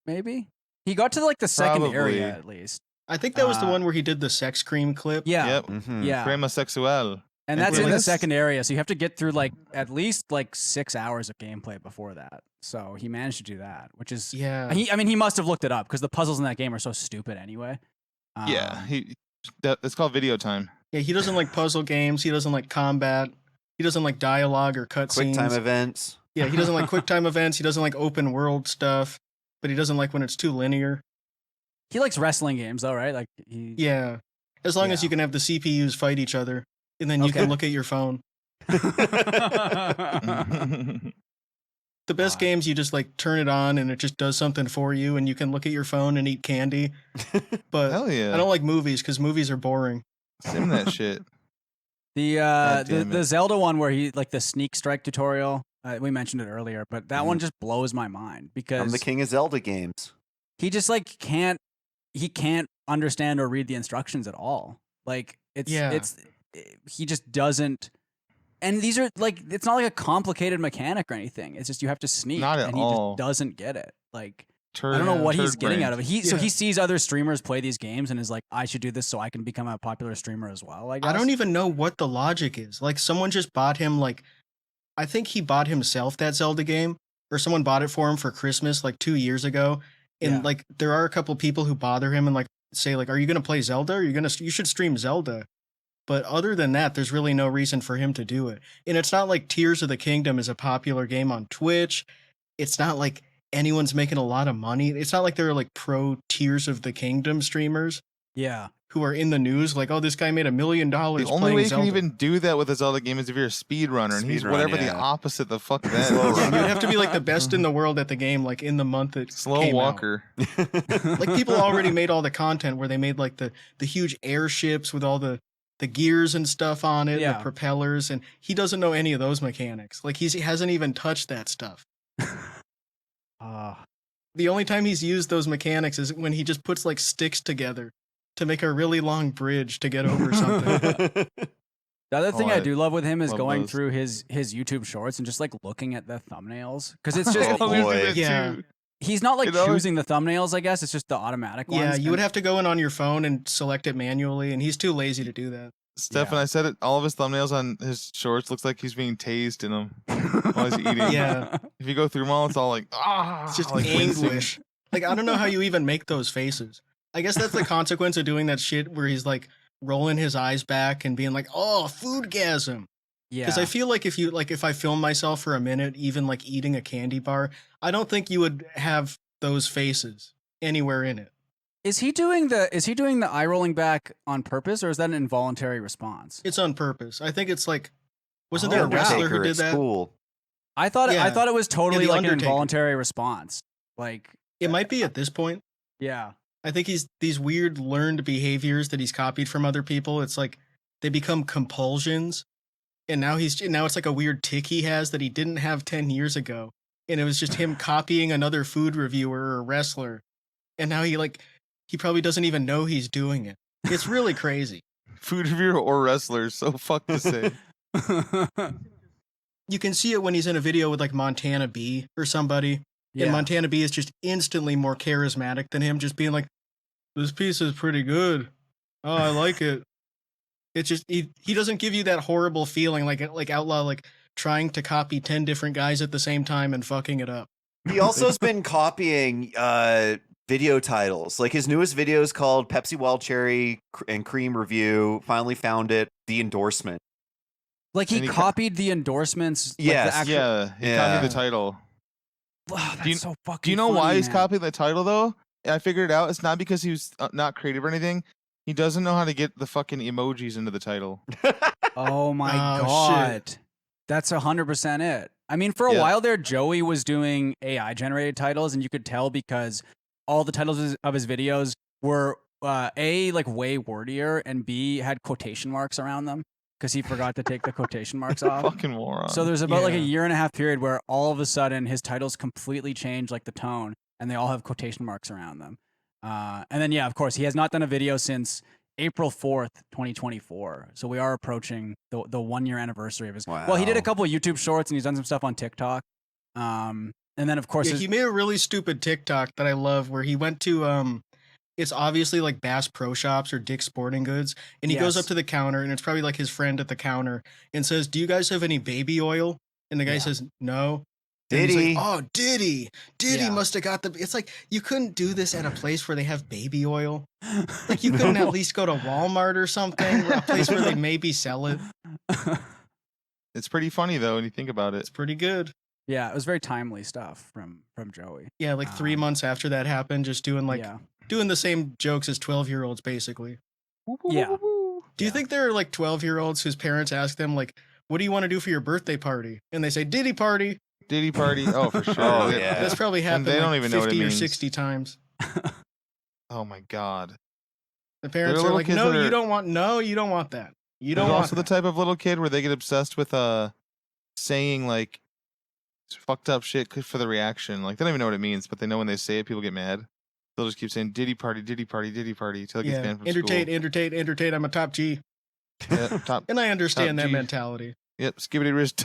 Maybe. He got to like the second Probably. area at least. I think that was the Uh, one where he did the sex cream clip. Yeah. Yep. Mhm. Yeah. Crema sexual. And that's Yeah, in the that's- second area, so you have to get through like at least like 6 hours of gameplay before that. So he managed to do that, which is Yeah, I mean he must have looked it up because the puzzles in that game are so stupid anyway. Yeah, Um, it's called video time. yeah. He doesn't like puzzle games. He doesn't like combat. He doesn't like dialogue or Quick time cutscenes. events. Yeah, he doesn't like quick time events. He doesn't like open world stuff. But he doesn't like when it's too linear. he likes wrestling games though, right? Like he Yeah, as long as Yeah. you can have the CPUs fight each other, and then you Okay. can look at your phone. The best God. games, you just like turn it on and it just does something for you, and you can look at your phone and eat candy. But Hell yeah. I don't like movies because movies are boring. Sim that shit. The damn the it. Zelda one where he like the sneak strike tutorial, we mentioned it earlier, but that one just blows my mind I'm because the king of Zelda games. he just like can't understand or read the instructions at all. Like he just doesn't. And these are like it's not like a complicated mechanic or anything. It's just you have to sneak, Not at and he all. just doesn't get it. Like Turd, I don't know what he's turd getting brain. out of it. So Yeah. he sees other streamers play these games and is like, I should do this so I can become a popular streamer as well. I guess. I don't even know what the logic is. Like someone just bought him like, I think he bought himself that Zelda game, or someone bought it for him for Christmas like 2 years ago. And Yeah. like there are a couple people who bother him and like say like, are you gonna play Zelda? You should stream Zelda. But other than that, there's really no reason for him to do it. And it's not like Tears of the Kingdom is a popular game on Twitch. It's not like anyone's making a lot of money. It's not like there are like pro Tears of the Kingdom streamers Yeah. who are in the news like, oh, this guy made $1 million The only playing way you Zelda. can even do that with a Zelda game is if you're a speedrunner, and he's Speedrun, whatever the yeah. opposite the fuck that Slow is. Yeah, runner. you'd have to be like the best in the world at the game, like in the month it Slow came out. walker. Like people already made all the content where they made like the huge airships with all the gears and stuff on it, Yeah. the propellers, and he doesn't know any of those mechanics. Like he hasn't even touched that stuff. The only time he's used those mechanics is when he just puts like sticks together to make a really long bridge to get over something. The other thing Oh, I I do love with him is love going those. through his YouTube shorts and just like looking at the thumbnails because it's just Oh, boy. Yeah. He's not like You know? choosing the thumbnails, I guess. It's just the automatic ones. Yeah, you and- would have to go in on your phone and select it manually, and he's too lazy to do that. Stefan, Yeah. I said it. All of his thumbnails on his shorts looks like he's being tased in them while he's eating. Yeah. If you go through them all, it's all like It's just like wincing. anguish. Like, I don't know how you even make those faces. I guess that's the consequence of doing that shit where he's like rolling his eyes back and being like, "Oh, foodgasm." Yeah. Because I feel like if I film myself for a minute, even like eating a candy bar, I don't think you would have those faces anywhere in it. Is he doing the eye rolling back on purpose, or is that an involuntary response? It's on purpose. I think it's like, wasn't Oh, there a wow. wrestler who Undertaker did at that? school. I thought Yeah. it was totally The like an Undertaker. involuntary response. Like, It might be at this point. yeah. I think he's these weird learned behaviors that he's copied from other people. It's like they become compulsions, and now it's like a weird tick he has that he didn't have 10 years ago, and it was just him copying another food reviewer or wrestler, and now he probably doesn't even know he's doing it. It's really crazy. Food reviewer or wrestler. So fuck to say. You can see it when he's in a video with like Montana B or somebody, and Montana B is just instantly more charismatic than him, just being like, "This piece is pretty good. Oh, I like it." It's just he doesn't give you that horrible feeling like Outlaw like trying to copy 10 different guys at the same time and fucking it up. He also has been copying video titles. Like his newest video is called Pepsi Wild Cherry and Cream Review. Finally found it. The endorsement. Like he And he copied the endorsements. Like Yes. The actual, Yeah, he Yeah. copied the title. Wow, that's Do you- so fucking. Do you know why funny, he's man. copying the title though? I figured it out. It's not because he was not creative or anything. He doesn't know how to get the fucking emojis into the title. Oh my Oh, god. shit. That's 100% it. I mean, for a Yeah. while there, Joey was doing AI generated titles, and you could tell because all the titles of his videos were A, like way wordier, and B, had quotation marks around them because he forgot to take the quotation marks off. Fucking moron. So there's about like a Yeah. year and a half period where all of a sudden his titles completely changed like the tone, and they all have quotation marks around them. And then, yeah, of course, he has not done a video since April 4th, 2024. So we are approaching the 1 year anniversary of his. Well, he did a Wow. couple of YouTube shorts and he's done some stuff on TikTok. And then, of course, Yeah, he made a really stupid TikTok that I love where he went to it's obviously like Bass Pro Shops or Dick's Sporting Goods, and he goes Yes. up to the counter, and it's probably like his friend at the counter, and says, "Do you guys have any baby oil?" And the guy Yeah. says, "No." Did And he's he? like, "Oh, did he? Did he Yeah. must have got the." It's like you couldn't do this at a place where they have baby oil. Like you couldn't at least go to Walmart or something, or a place where they maybe sell it. it's pretty funny though when you think about it. It's pretty good. yeah, it was very timely stuff from Joey. Yeah, like 3 Um, months after that happened, just doing yeah. doing the same jokes as 12-year-olds, basically. Yeah. Do you think there are like 12-year-olds whose parents ask them like, "What do you want to do for your birthday party?" And they say, "Diddy party." Diddy party. Oh, for sure. Oh, They- yeah. That's probably happened they don't like even know what it 50 or means. 60 times. Oh my god. The parents little are like, kids "No, that you are- don't want that. You There's don't want also the that." type of little kid where they get obsessed with saying like fucked up shit for the reaction. Like they don't even know what it means, but they know when they say it, people get mad. They'll just keep saying Diddy party, Diddy party, Diddy party till it gets Yeah, banned from entertain. I'm a top G, school. Yep, top. and I understand that G. mentality. Yep, skibbity wrist.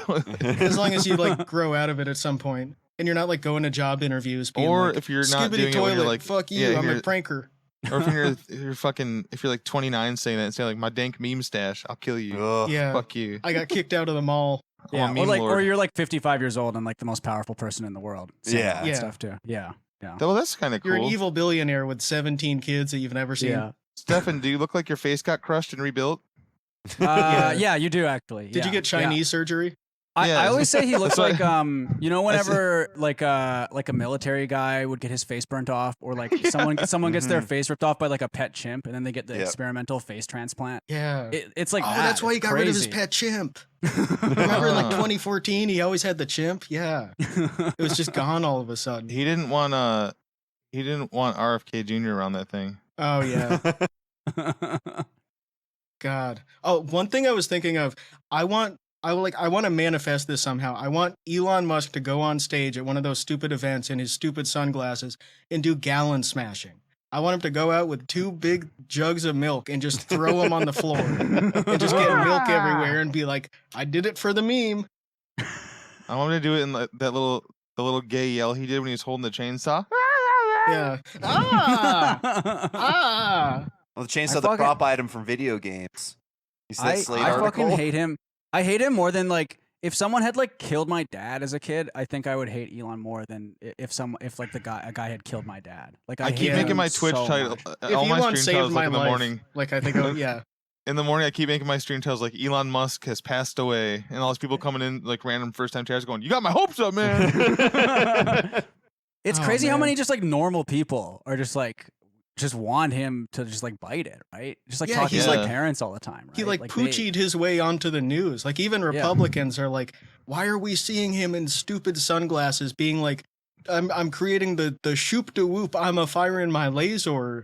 As long as you like grow out of it at some point, and you're not like going to job interviews, being Or like, if you're not "Skibbity doing it toilet, when you're like, fuck you, yeah, I'm a you're- pranker." or if you're fucking, if you're like 29 saying that and saying like my dank meme stash, I'll kill you. Ugh. Yeah, Fuck you. I got kicked out of the mall. I'm a Yeah, meme or like, lord. or you're like 55 years old and like the most powerful person in the world. saying Yeah. all that Yeah. stuff too. Yeah, yeah, Well, that's kind of cool. You're an evil billionaire with 17 kids that you've never seen. yeah. Stefan, do you look like your face got crushed and rebuilt? Yeah, you do actually. Did you get Chinese surgery? I Yeah. always say he looks That's like why- you know, whenever like a military guy would get his face burnt off, or like someone gets their face ripped off by like a pet chimp, and then they get the Yep. experimental face transplant. Yeah. It's like Oh, that. that's why he It's got rid of his crazy. pet chimp. Remember in like Ah. 2014, he always had the chimp? Yeah. It was just gone all of a sudden. He didn't want RFK Jr. around that thing. Oh, yeah. God. Oh, one thing I was thinking of, I want to manifest this somehow. I want Elon Musk to go on stage at one of those stupid events in his stupid sunglasses and do gallon smashing. I want him to go out with 2 big jugs of milk and just throw them on the floor and just get milk everywhere and be like, "I did it for the meme." I want him to do it in that little the little gay yell he did when he was holding the chainsaw. Yeah. Ah. Well, the chainsaw, the fucking- prop item from video games. You see that Slate I article? fucking hate him. I hate him more than like if someone had like killed my dad as a kid. I think I would hate Elon more than if like a guy had killed my dad. Like I I keep hate making him my Twitch so title. much. If All my Elon stream saved titles my like in the life, morning. like I think, yeah. In the morning, I keep making my stream titles like Elon Musk has passed away, and all these people coming in like random first time chairs going, "You got my hopes up, man." It's Oh, crazy how man. many just like normal people are just want him to just like bite it, right? Just like Yeah, talking he's to like- like parents all the time, right? He like they- poochied his way onto the news. Like even Republicans are like, why are we seeing him in stupid sunglasses being like, I'm creating the shoop de whoop, I'm a firing my laser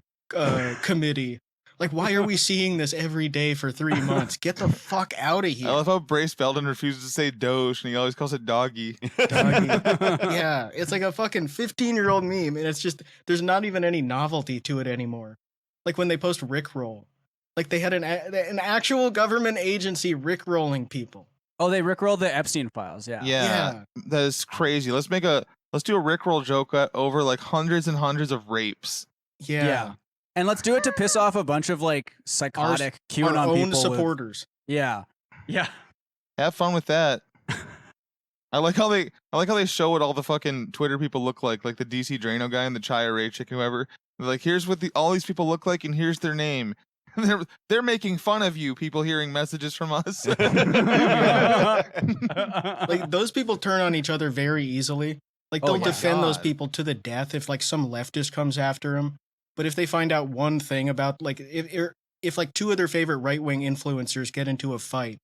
committee. Like, why are we seeing this every day for 3 months? Get the fuck out of I here. love how Brace Belden refuses to say Doge, and he always calls it doggy. Doggy. Yeah, it's like a fucking 15-year-old meme, and it's just there's not even any novelty to it anymore. Like when they post Rickroll, like they had an actual government agency Rickrolling people. Oh, they rickrolled the Epstein files. Yeah. Yeah, that is crazy. Let's do a Rickroll joke over like hundreds and hundreds of rapes. Yeah, And let's do it to piss off a bunch of like psychotic our QAnon own people. supporters. Yeah. Have fun with that. I like how they show what all the fucking Twitter people look like the DC Drano guy and the Chaya Ray chick, whoever. They're like, here's what all these people look like, and here's their name. They're making fun of you, people hearing messages from us. Like those people turn on each other very easily. Like Oh they'll my defend those God. people to the death if like some leftist comes after them. But if they find out one thing about like if like two of their favorite right-wing influencers get into a fight,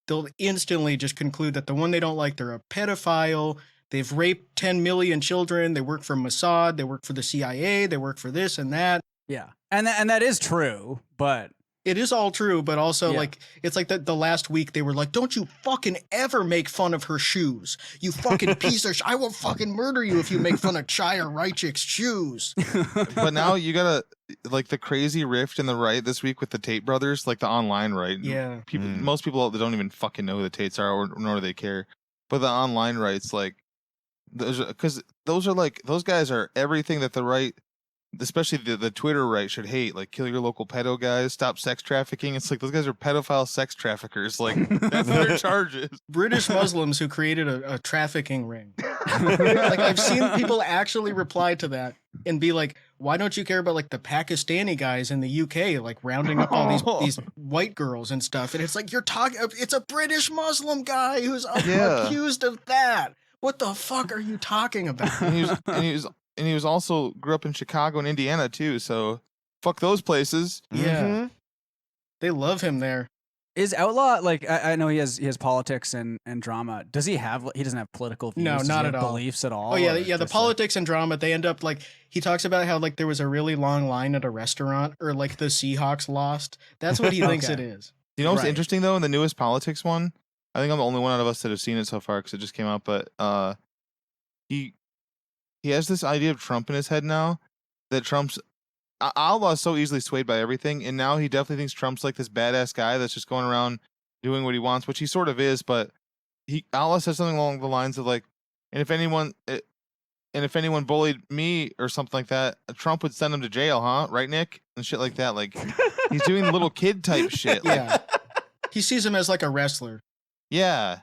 they'll instantly just conclude that the one they don't like, they're a pedophile. They've raped 10 million children. They work for Mossad. They work for the CIA. They work for this and that. Yeah. And that is true, but It is all true, but also Yeah. like it's like the last week they were like, "Don't you fucking ever make fun of her shoes, you fucking piece of! I will fucking murder you if you make fun of Chaya Reichik's shoes." But now you gotta like the crazy rift in the right this week with the Tate brothers, like the online right. Yeah, People, Mm. most people don't even fucking know who the Tates are, nor do they care. But the online rights, like, because those are like those guys are everything that the right, especially the Twitter right, should hate. Like, kill your local pedo guys, stop sex trafficking. It's like those guys are pedophile sex traffickers. Like, that's their charges. British Muslims who created a trafficking ring. Like I've seen people actually reply to that and be like, "Why don't you care about like the Pakistani guys in the UK like rounding up all these white girls and stuff?" And it's like you're talking. It's a British Muslim guy who's Yeah. accused of that. What the fuck are you talking about? And he was also grew up in Chicago and Indiana too. So fuck those places. Yeah. Mhm. They love him there. is Outlaw like I know he has politics and drama. Does he doesn't have political views? No, Does not he have at all. beliefs at all? Oh yeah, or yeah. The just, politics and drama. They end up like he talks about how like there was a really long line at a restaurant, or like the Seahawks lost. That's what he thinks it Okay. is. You know what's Right. interesting though in the newest politics one? I think I'm the only one out of us that have seen it so far because it just came out. But he has this idea of Trump in his head now that Trump's Outlaw is so easily swayed by everything, and now he definitely thinks Trump's like this badass guy that's just going around doing what he wants, which he sort of is. But Outlaw says something along the lines of like, and if anyone bullied me or something like that, Trump would send him to jail, huh? Right, Nick? And shit like that. Like he's doing little kid type shit. Like, Yeah. He sees him as like a wrestler, yeah.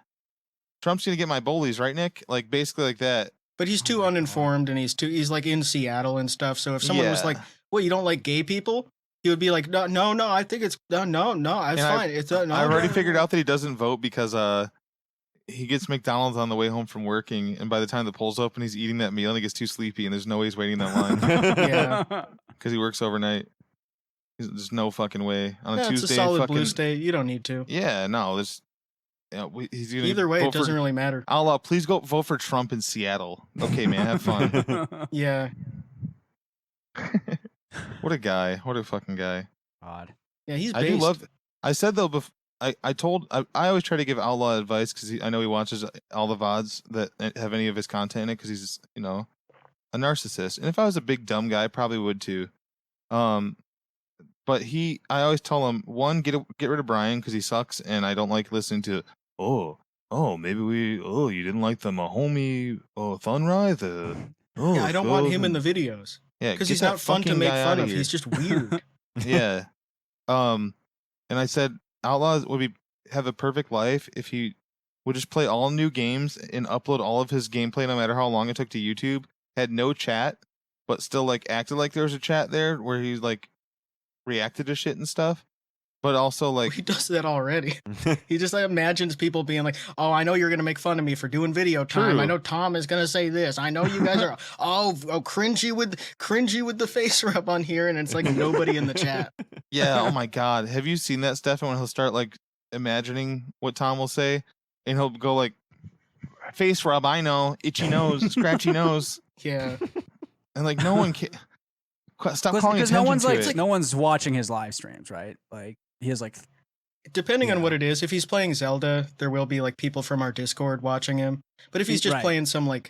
Trump's gonna get my bullies, right, Nick? Like basically like that. but he's too uninformed and he's like in Seattle and stuff. So if someone was Yeah. like, "Well, you don't like gay people," he would be like, "No, I think it's no, it's And fine. It's no." I've already figured out that he doesn't vote because he gets McDonald's on the way home from working, and by the time the polls open, he's eating that meal and he gets too sleepy, and there's no way he's waiting in that line Yeah. because he works overnight. There's no fucking way on a Yeah, Tuesday. it's a solid fucking, blue state. You don't need to. Yeah, no, there's. He's gonna Either way, vote it doesn't for, really matter. Outlaw, please go vote for Trump in Seattle. Okay, man, have fun. Yeah, What a guy! What a fucking guy! God. yeah. He's I do based. love. I said though, I always try to give Outlaw advice because I know he watches all the VODs that have any of his content in it because he's a narcissist. And if I was a big dumb guy, I probably would too. But I always tell him, one, get rid of Brian because he sucks and I don't like listening to oh, maybe you didn't like the Mahomey Thunrai? Yeah, I don't want him in the the videos yeah, because get he's that not fun to fucking make guy fun outta of. here. He's just weird. Yeah. And I said Outlaws would have the perfect life if he would just play all new games and upload all of his gameplay, no matter how long it took, to YouTube. Had no chat, but still like acted like there was a chat there where he like reacted to shit and stuff. But also like He does that already. He just like, imagines people being like, "Oh, I know you're gonna make fun of me for doing video time. True. I know Tom is gonna say this. I know you guys are cringy with the face rub on here," and it's like nobody in the chat. yeah, oh my god. Have you seen that, Stefan, when he'll start like imagining what Tom will say? And he'll go like, face rub, I know, itchy nose, scratchy nose. Yeah. And like no one can stop calling Because attention to it. no one's watching his live streams, right? Like he has like Depending on Yeah. what it is, if he's playing Zelda, there will be like people from our Discord watching him. But if he's just Right. playing if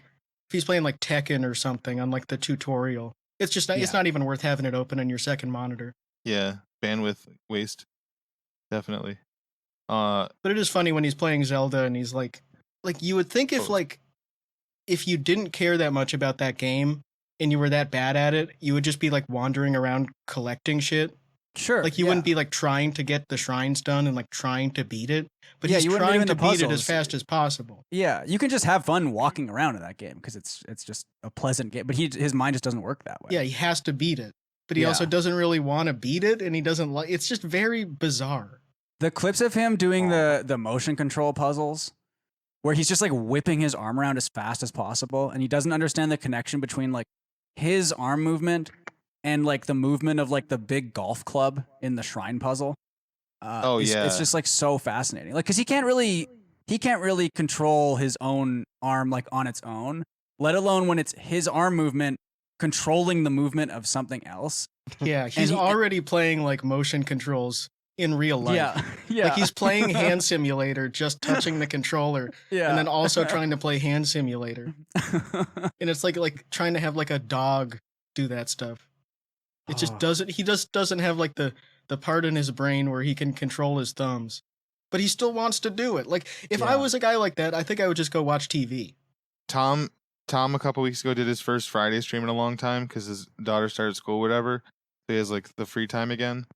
he's playing like Tekken or something on like the tutorial, it's just it's Yeah. not even worth having it open on your second monitor. Yeah, bandwidth waste. Definitely. But it is funny when he's playing Zelda and he's like you would think if you didn't care that much about that game and you were that bad at it, you would just be like wandering around collecting shit. sure. Like you wouldn't be like trying to get the shrines done and like trying to beat it, but Yeah, he's you wouldn't be trying doing to the beat it as puzzles. fast as possible. Yeah, you can just have fun walking around in that game because it's just a pleasant game. But his mind just doesn't work that way. Yeah, he has to beat it, but he also Yeah. doesn't really want to beat it, and he doesn't like. It's just very bizarre. The clips of him doing the motion control puzzles, where he's just like whipping his arm around as fast as possible, and he doesn't understand the connection between like his arm movement and like the movement of like the big golf club in the shrine puzzle. It's just like so fascinating. Like, cause he can't really control his own arm like on its own, let alone when it's his arm movement controlling the movement of something else. Yeah, he's he- already playing like motion controls in real life. Yeah, yeah. Like he's playing Hand Simulator, just touching the controller, yeah. and then also trying to play Hand Simulator. And it's like trying to have like a dog do that stuff. It just Oh. doesn't. He just doesn't have like the part in his brain where he can control his thumbs, but he still wants to do it. Like if I Yeah. was a guy like that, I think I would just go watch TV. Tom a couple weeks ago did his first Friday stream in a long time because his daughter started school or whatever. So he has like the free time again.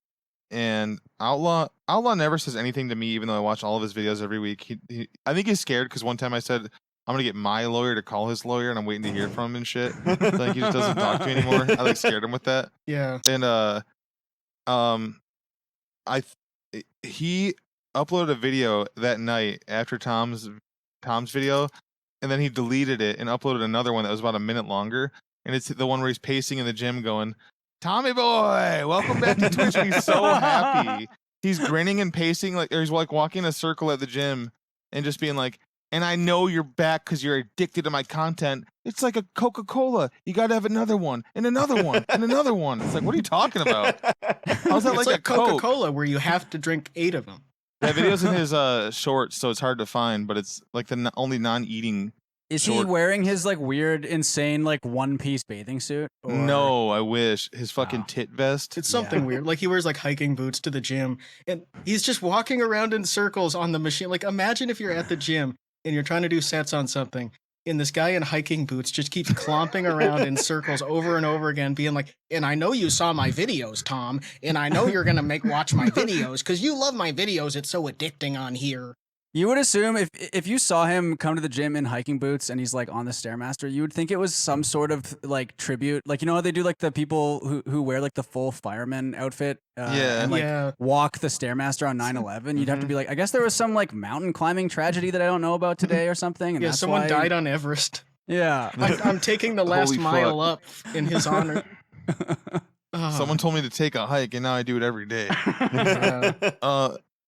And Outlaw never says anything to me, even though I watch all of his videos every week. I think he's scared because one time I said I'm gonna get my lawyer to call his lawyer, and I'm waiting to hear from him and shit. Like he just doesn't talk to me anymore. I like scared him with that. Yeah. And he uploaded a video that night after Tom's video, and then he deleted it and uploaded another one that was about a minute longer. And it's the one where he's pacing in the gym going, "Tommy boy, welcome back to Twitch." And he's so happy. He's grinning and pacing or he's like walking in a circle at the gym and just being like, "And I know you're back because you're addicted to my content. It's like a Coca-Cola. You got to have another one and another one and another one." It's like, what are you talking about? How's that It's like like a Coke? Coca-Cola where you have to drink 8 of them. That video's in his shorts, so it's hard to find, but it's like the only non-eating. Is he short- wearing his like weird, insane like one-piece bathing suit? Or- No, I wish. His fucking Wow. tit vest. It's something Yeah. weird. Like he wears like hiking boots to the gym and he's just walking around in circles on the machine. Like imagine if you're at the gym and you're trying to do sets on something and this guy in hiking boots just keeps clomping around in circles over and over again being like, "And I know you saw my videos, Tom, and I know you're going to watch my videos cuz you love my videos. It's so addicting on here." You would assume if you saw him come to the gym in hiking boots and he's like on the Stairmaster, you would think it was some sort of like tribute. Like, you know how they do like the people who wear like the full fireman outfit Yeah. and like Yeah. walk the Stairmaster on 9/11? You'd have to be like, I guess there was some like mountain climbing tragedy that I don't know about today or something. And Yeah, that's someone why- died on Everest. Yeah. I'm taking the last Holy mile fuck. up in his honor. Someone told me to take a hike, and now I do it every day. Yeah.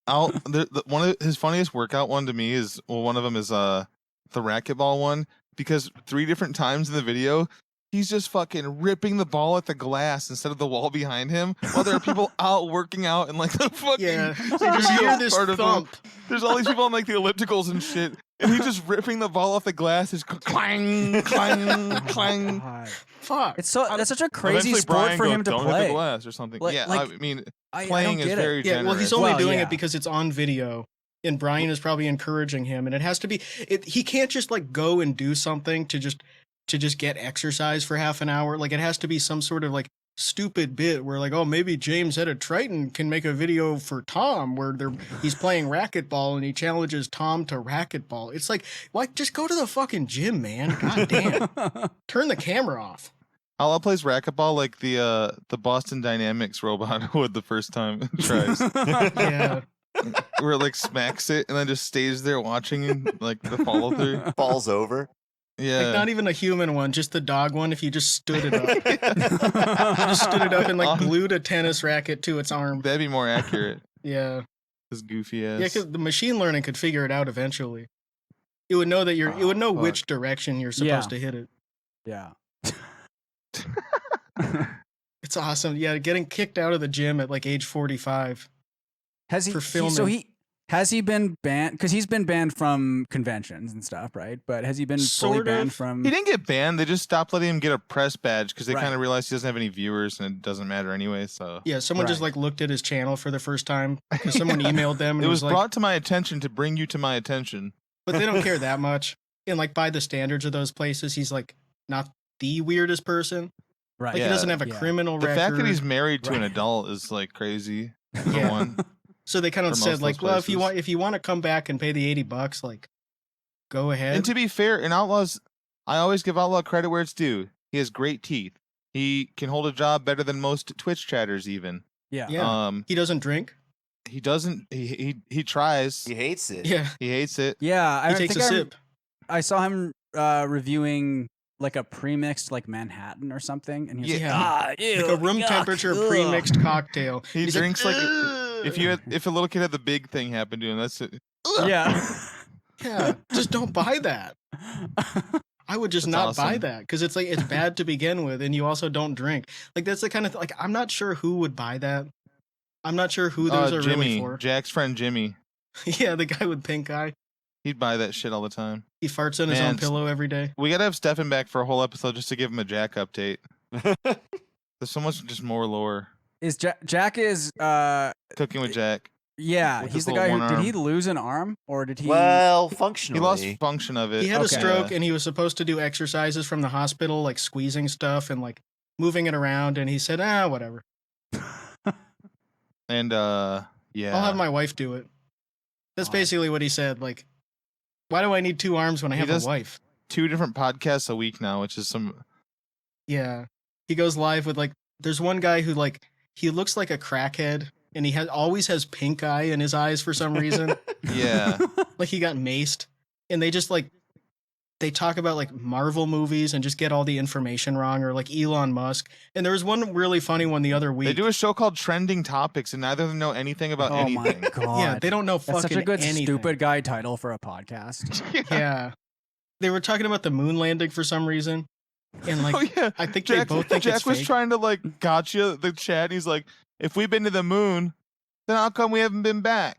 One of his funniest workout one to me is one of them is the racquetball one, because 3 different times in the video he's just fucking ripping the ball at the glass instead of the wall behind him, while there are people out working out and like the fucking Yeah, so you just hear this part of thump. there's all these people on like the ellipticals and shit, and he's just ripping the ball off the glass. It's clang, clang, clang. God. Fuck. It's that's such a crazy Eventually sport Brian for goes, him to "Don't hit play. the glass" or something. Like- Yeah, like, I mean, I playing don't is get it. very Yeah, generous. well, he's only Well, doing yeah. it because it's on video, and Brian is probably encouraging him, and it has to be. He can't just like go and do something to just get exercise for half an hour. Like it has to be some sort of like stupid bit where like, oh, maybe James Head of Triton can make a video for Tom where he's playing racquetball and he challenges Tom to racquetball. It's like, why just go to the fucking gym, man? God damn. Turn the camera off. I'll plays racquetball like the Boston Dynamics robot would the first time it tries. Yeah. Where it like smacks it and then just stays there watching like the follow through. Falls over. Yeah. Like not even a human one, just the dog one. If you just stood it up, just stood it up and like glued a tennis racket to its arm. That'd be more accurate. Yeah. This goofy ass. Yeah, because the machine learning could figure it out eventually. It would know that it would know fuck. which direction you're supposed to hit it. Yeah. It's awesome. Yeah, getting kicked out of the gym at like age 45. Has he? For filming. So has he been banned? Because he's been banned from conventions and stuff, right? But has he been fully Sort of. banned from? He didn't get banned. They just stopped letting him get a press badge because they Right. kind of realized he doesn't have any viewers and it doesn't matter anyway. So Yeah, someone just Right. like looked at his channel for the first time because someone emailed them and it was like, brought to my attention to bring you to my attention. but they don't care that much. And like by the standards of those places, he's like not the weirdest person. Right. Like Yeah. he doesn't have a Yeah. criminal The record. fact that he's married to an Right. adult is like crazy. For Yeah. one. So they kind of for said most like, of well, those if you want to come back and pay the $80, like, go ahead. And to be fair, in Outlaws, I always give Outlaw credit where it's due. He has great teeth. He can hold a job better than most Twitch chatters even. Yeah. Yeah. He doesn't drink. He doesn't he tries. He hates it. Yeah, He hates it. Yeah. I he takes a think sip. I saw him reviewing like a premixed like Manhattan or something, and he's like, Yeah. ew, Like a room yuck, temperature ugh." pre-mixed cocktail. He He's drinks like "Ugh." if a little kid had the big thing happen to him, that's it. Yeah. Yeah, just don't buy that. I would just That's not buy awesome. that because it's like it's bad to begin with, and you also don't drink. Like that's the kind of like I'm not sure who would buy that. I'm not sure who those are Jimmy, really for. Jack's friend Jimmy. Yeah, the guy with pink eye. He'd buy that shit all the time. He farts on his Man, own pillow every day. We gotta have Stefan back for a whole episode just to give him a Jack update. There's so much just more lore. Is Jack is Cooking with Jack. yeah, With he's his the little guy who one did he arm. lose an arm or did he Well, He functionally. lost function of it. He had a Okay. stroke, and he was supposed to do exercises from the hospital, like squeezing stuff and like moving it around. And he said, whatever. And yeah. I'll have my wife do it. That's Wow. basically what he said. Like, why do I need two arms when I He have does- a wife? 2 different podcasts a week now, which is some Yeah. He goes live with like there's one guy who like he looks like a crackhead and he always has pink eye in his eyes for some reason. yeah. Like he got maced. And they just like they talk about like Marvel movies and just get all the information wrong, or like Elon Musk. And there was one really funny one the other week. They do a show called Trending Topics, and neither of them know anything about Oh my anything. god. Yeah, they don't know That's fucking such a good anything. stupid guy title for a podcast. Yeah. They were talking about the moon landing for some reason. And like Oh yeah. I think Jack, they both think Jack it's was fake. trying to like gotcha the chat. And he's like, if we've been to the moon, then how come we haven't been back?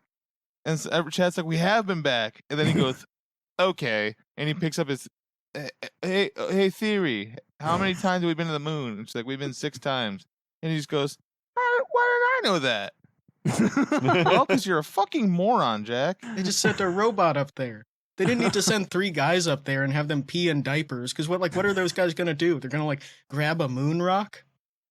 And so, chat's like, we have been back. And then he goes, okay. And he picks up his, hey theory, how many times have we been to the moon? It's like, we've been 6 times. And he just goes, why did I know that? Well, because you're a fucking moron, Jack. They just sent a robot up there. They didn't need to send 3 guys up there and have them pee in diapers. Because what are those guys gonna do? They're gonna like grab a moon rock?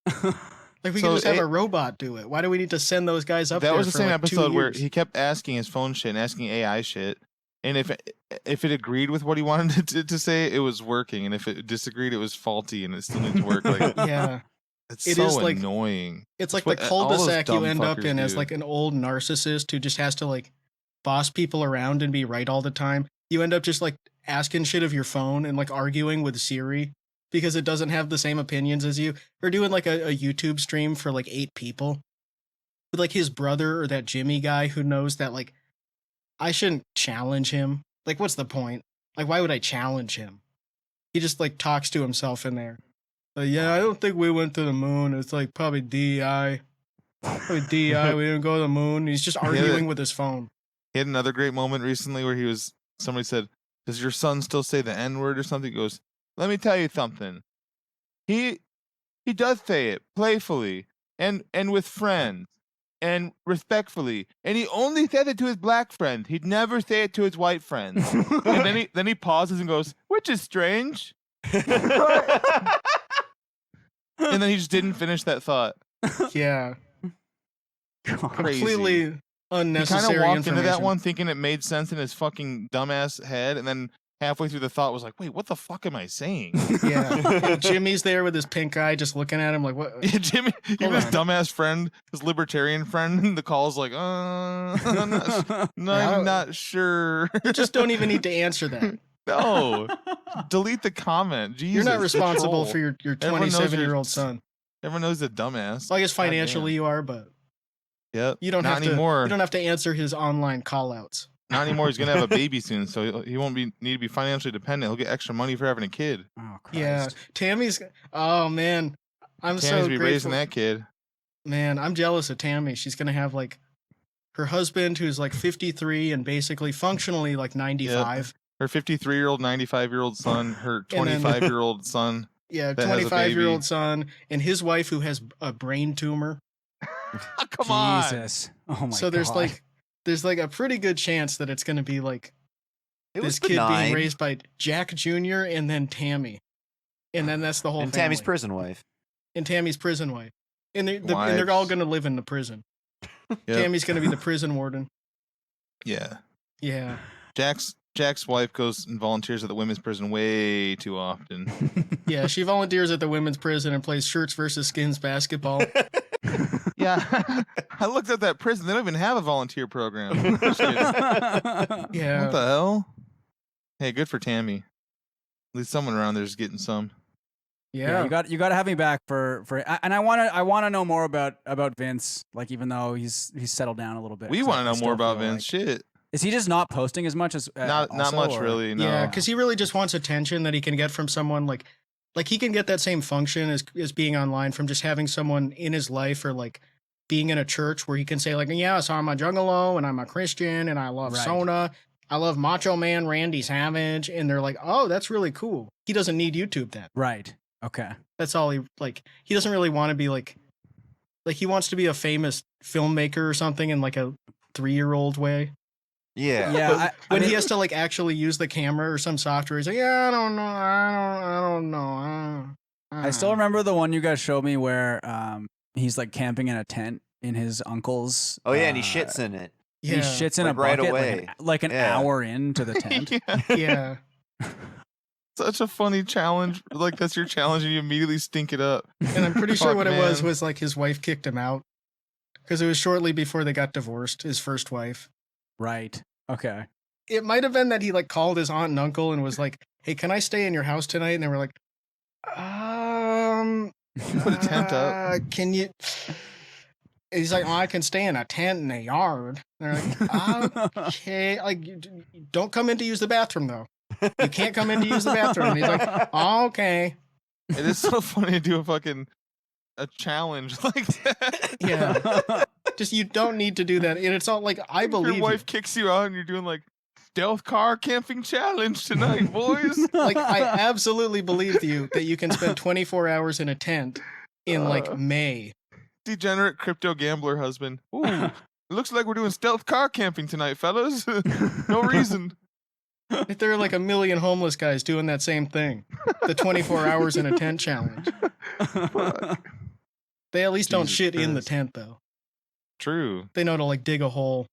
Like we So can just have a robot do it. Why do we need to send those guys up there? That was the for, same like, 2 episode where years? he kept asking his phone shit and asking AI shit. And if it agreed with what he wanted to say, it was working. And if it disagreed, it was faulty and it still needs to work. Like, Yeah. it's It so is, like- annoying. It's like what the all those cul-de-sac you dumb end up fuckers in as do. like an old narcissist who just has to like boss people around and be right all the time. You end up just like asking shit of your phone and like arguing with Siri because it doesn't have the same opinions as you. Or doing like a YouTube stream for like 8 people with like his brother or that Jimmy guy who knows that like I shouldn't challenge him. Like what's the point? Like why would I challenge him? He just like talks to himself in there. Yeah, I don't think we went to the moon. It's like probably DI. Probably DI. We didn't go to the moon. He's just arguing with his phone. He had another great moment recently where somebody said, does your son still say the N-word or something? He goes, let me tell you something. He does say it playfully and with friends. and respectfully. And he only said it to his black friend. He'd never say it to his white friends. And then he pauses and goes, which is strange. And then he just didn't finish that thought. Yeah. Crazy. Completely He unnecessary kind of walked information. into that one thinking it made sense in his fucking dumbass head, and then halfway through the thought was like, wait, what the fuck am I saying? Yeah. And Jimmy's there with his pink eye just looking at him like, what? Yeah, Jimmy, even his on. dumbass friend, his libertarian friend, the call's like, I'm not sure. You just don't even need to answer that. No. Delete the comment. Jesus, You're not responsible troll. for your Everyone knows 27-year-old son. Everyone knows the dumbass. Well, I guess financially you are, but Yep. you don't Not have to. anymore. You don't have to answer his online call-outs. Not anymore. He's gonna have a baby soon, so he won't need to be financially dependent. He'll get extra money for having a kid. Oh, Christ. Yeah, Tammy's. Oh man, I'm Tammy's so be grateful. raising that kid. Man, I'm jealous of Tammy. She's gonna have like her husband, who's like 53 and basically functionally like 95. Her 53-year-old, 95-year-old son, her And then- 25-year-old son. Yeah, that has a 25-year-old baby. son, and his wife who has a brain tumor. Come on. Jesus. Oh my So there's God. like a pretty good chance that it's gonna be like It this was kid benign. being raised by Jack Jr. and then Tammy, and then that's the whole And family. Tammy's prison wife. And Tammy's prison wife, and and they're Wives. all gonna live in the prison. Yep. Tammy's gonna be the prison warden. Yeah. Yeah. Jack's wife goes and volunteers at the women's prison way too often. Yeah, she volunteers at the women's prison and plays shirts versus skins basketball. Yeah. I looked at that prison. They don't even have a volunteer program. Just kidding. Yeah. What the hell? Hey, good for Tammy. At least someone around there's getting some. Yeah. you got to have me back for and I want to know more about Vince, like even though he's settled down a little bit. We 'cause want I to know still more about feel Vince. like- Shit. Is he just not posting as much as Not also, much or- really. No. Yeah, because he really just wants attention that he can get from someone like he can get that same function as being online from just having someone in his life or like being in a church where he can say like, yeah, so I'm a juggalo and I'm a Christian and I love Right. Sona. I love Macho Man Randy Savage. And they're like, oh, that's really cool. He doesn't need YouTube then. Right. Okay. That's all he he doesn't really want to be like he wants to be a famous filmmaker or something in like a 3-year-old way. Yeah. Yeah. But I when mean, he has to like actually use the camera or some software, he's like, yeah, I don't know. I still remember the one you guys showed me where he's like camping in a tent in his uncle's. Oh yeah, and he shits in it. Yeah. He shits in Like a right bucket away. like an Yeah. hour into the tent. Yeah. Yeah. Such a funny challenge. Like that's your challenge, and you immediately stink it up. And I'm pretty sure Fuck, what it man. was like his wife kicked him out because it was shortly before they got divorced, his first wife. Right. Okay. It might have been that he like called his aunt and uncle and was like, hey, can I stay in your house tonight? And they were like, Put a tent up. Can you? He's like, oh, I can stay in a tent in a yard. And they're like, okay, like, don't come in to use the bathroom though. You can't come in to use the bathroom. And he's like, oh, okay. It is so funny to do a challenge like that. Yeah. Just you don't need to do that. And it's all like, I believe Your wife you. kicks you out, and you're doing like stealth car camping challenge tonight, boys. Like, I absolutely believe you that you can spend 24 hours in a tent in like May. Degenerate crypto gambler husband. Ooh, it looks like we're doing stealth car camping tonight, fellas. No reason. If there are like a million homeless guys doing that same thing, the 24 hours in a tent challenge. Fuck. They at least don't Jesus shit in the Christ. tent though. True. They know to like dig a hole.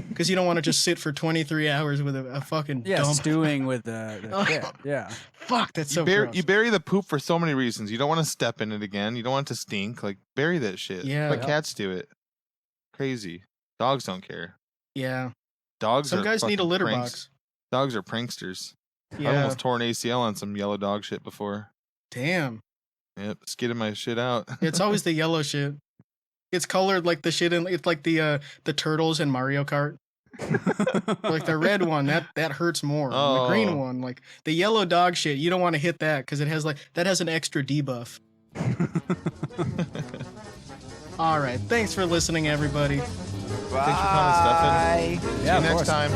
Because you don't want to just sit for 23 hours with a fucking Yeah, dump. stewing with the shit. Yeah. Fuck, that's so You gross. bury the poop for so many reasons. You don't want to step in it again. You don't want it to stink. Like bury that shit. Yeah. Let cats do it. Crazy. Dogs don't care. Yeah. Dogs. Some are guys need a fucking litter pranks. box. Dogs are pranksters. I Yeah. almost tore an ACL on some yellow dog shit before. Damn. Yep, skidded my shit out. It's always the yellow shit. It's colored like the shit in it's like the turtles in Mario Kart. Like the red one, that hurts more. And the Oh. green one, like the yellow dog shit, you don't want to hit that because it has an extra debuff. All right, thanks for listening, everybody. Thanks for coming, Stefan. See Yeah, you of next course. time.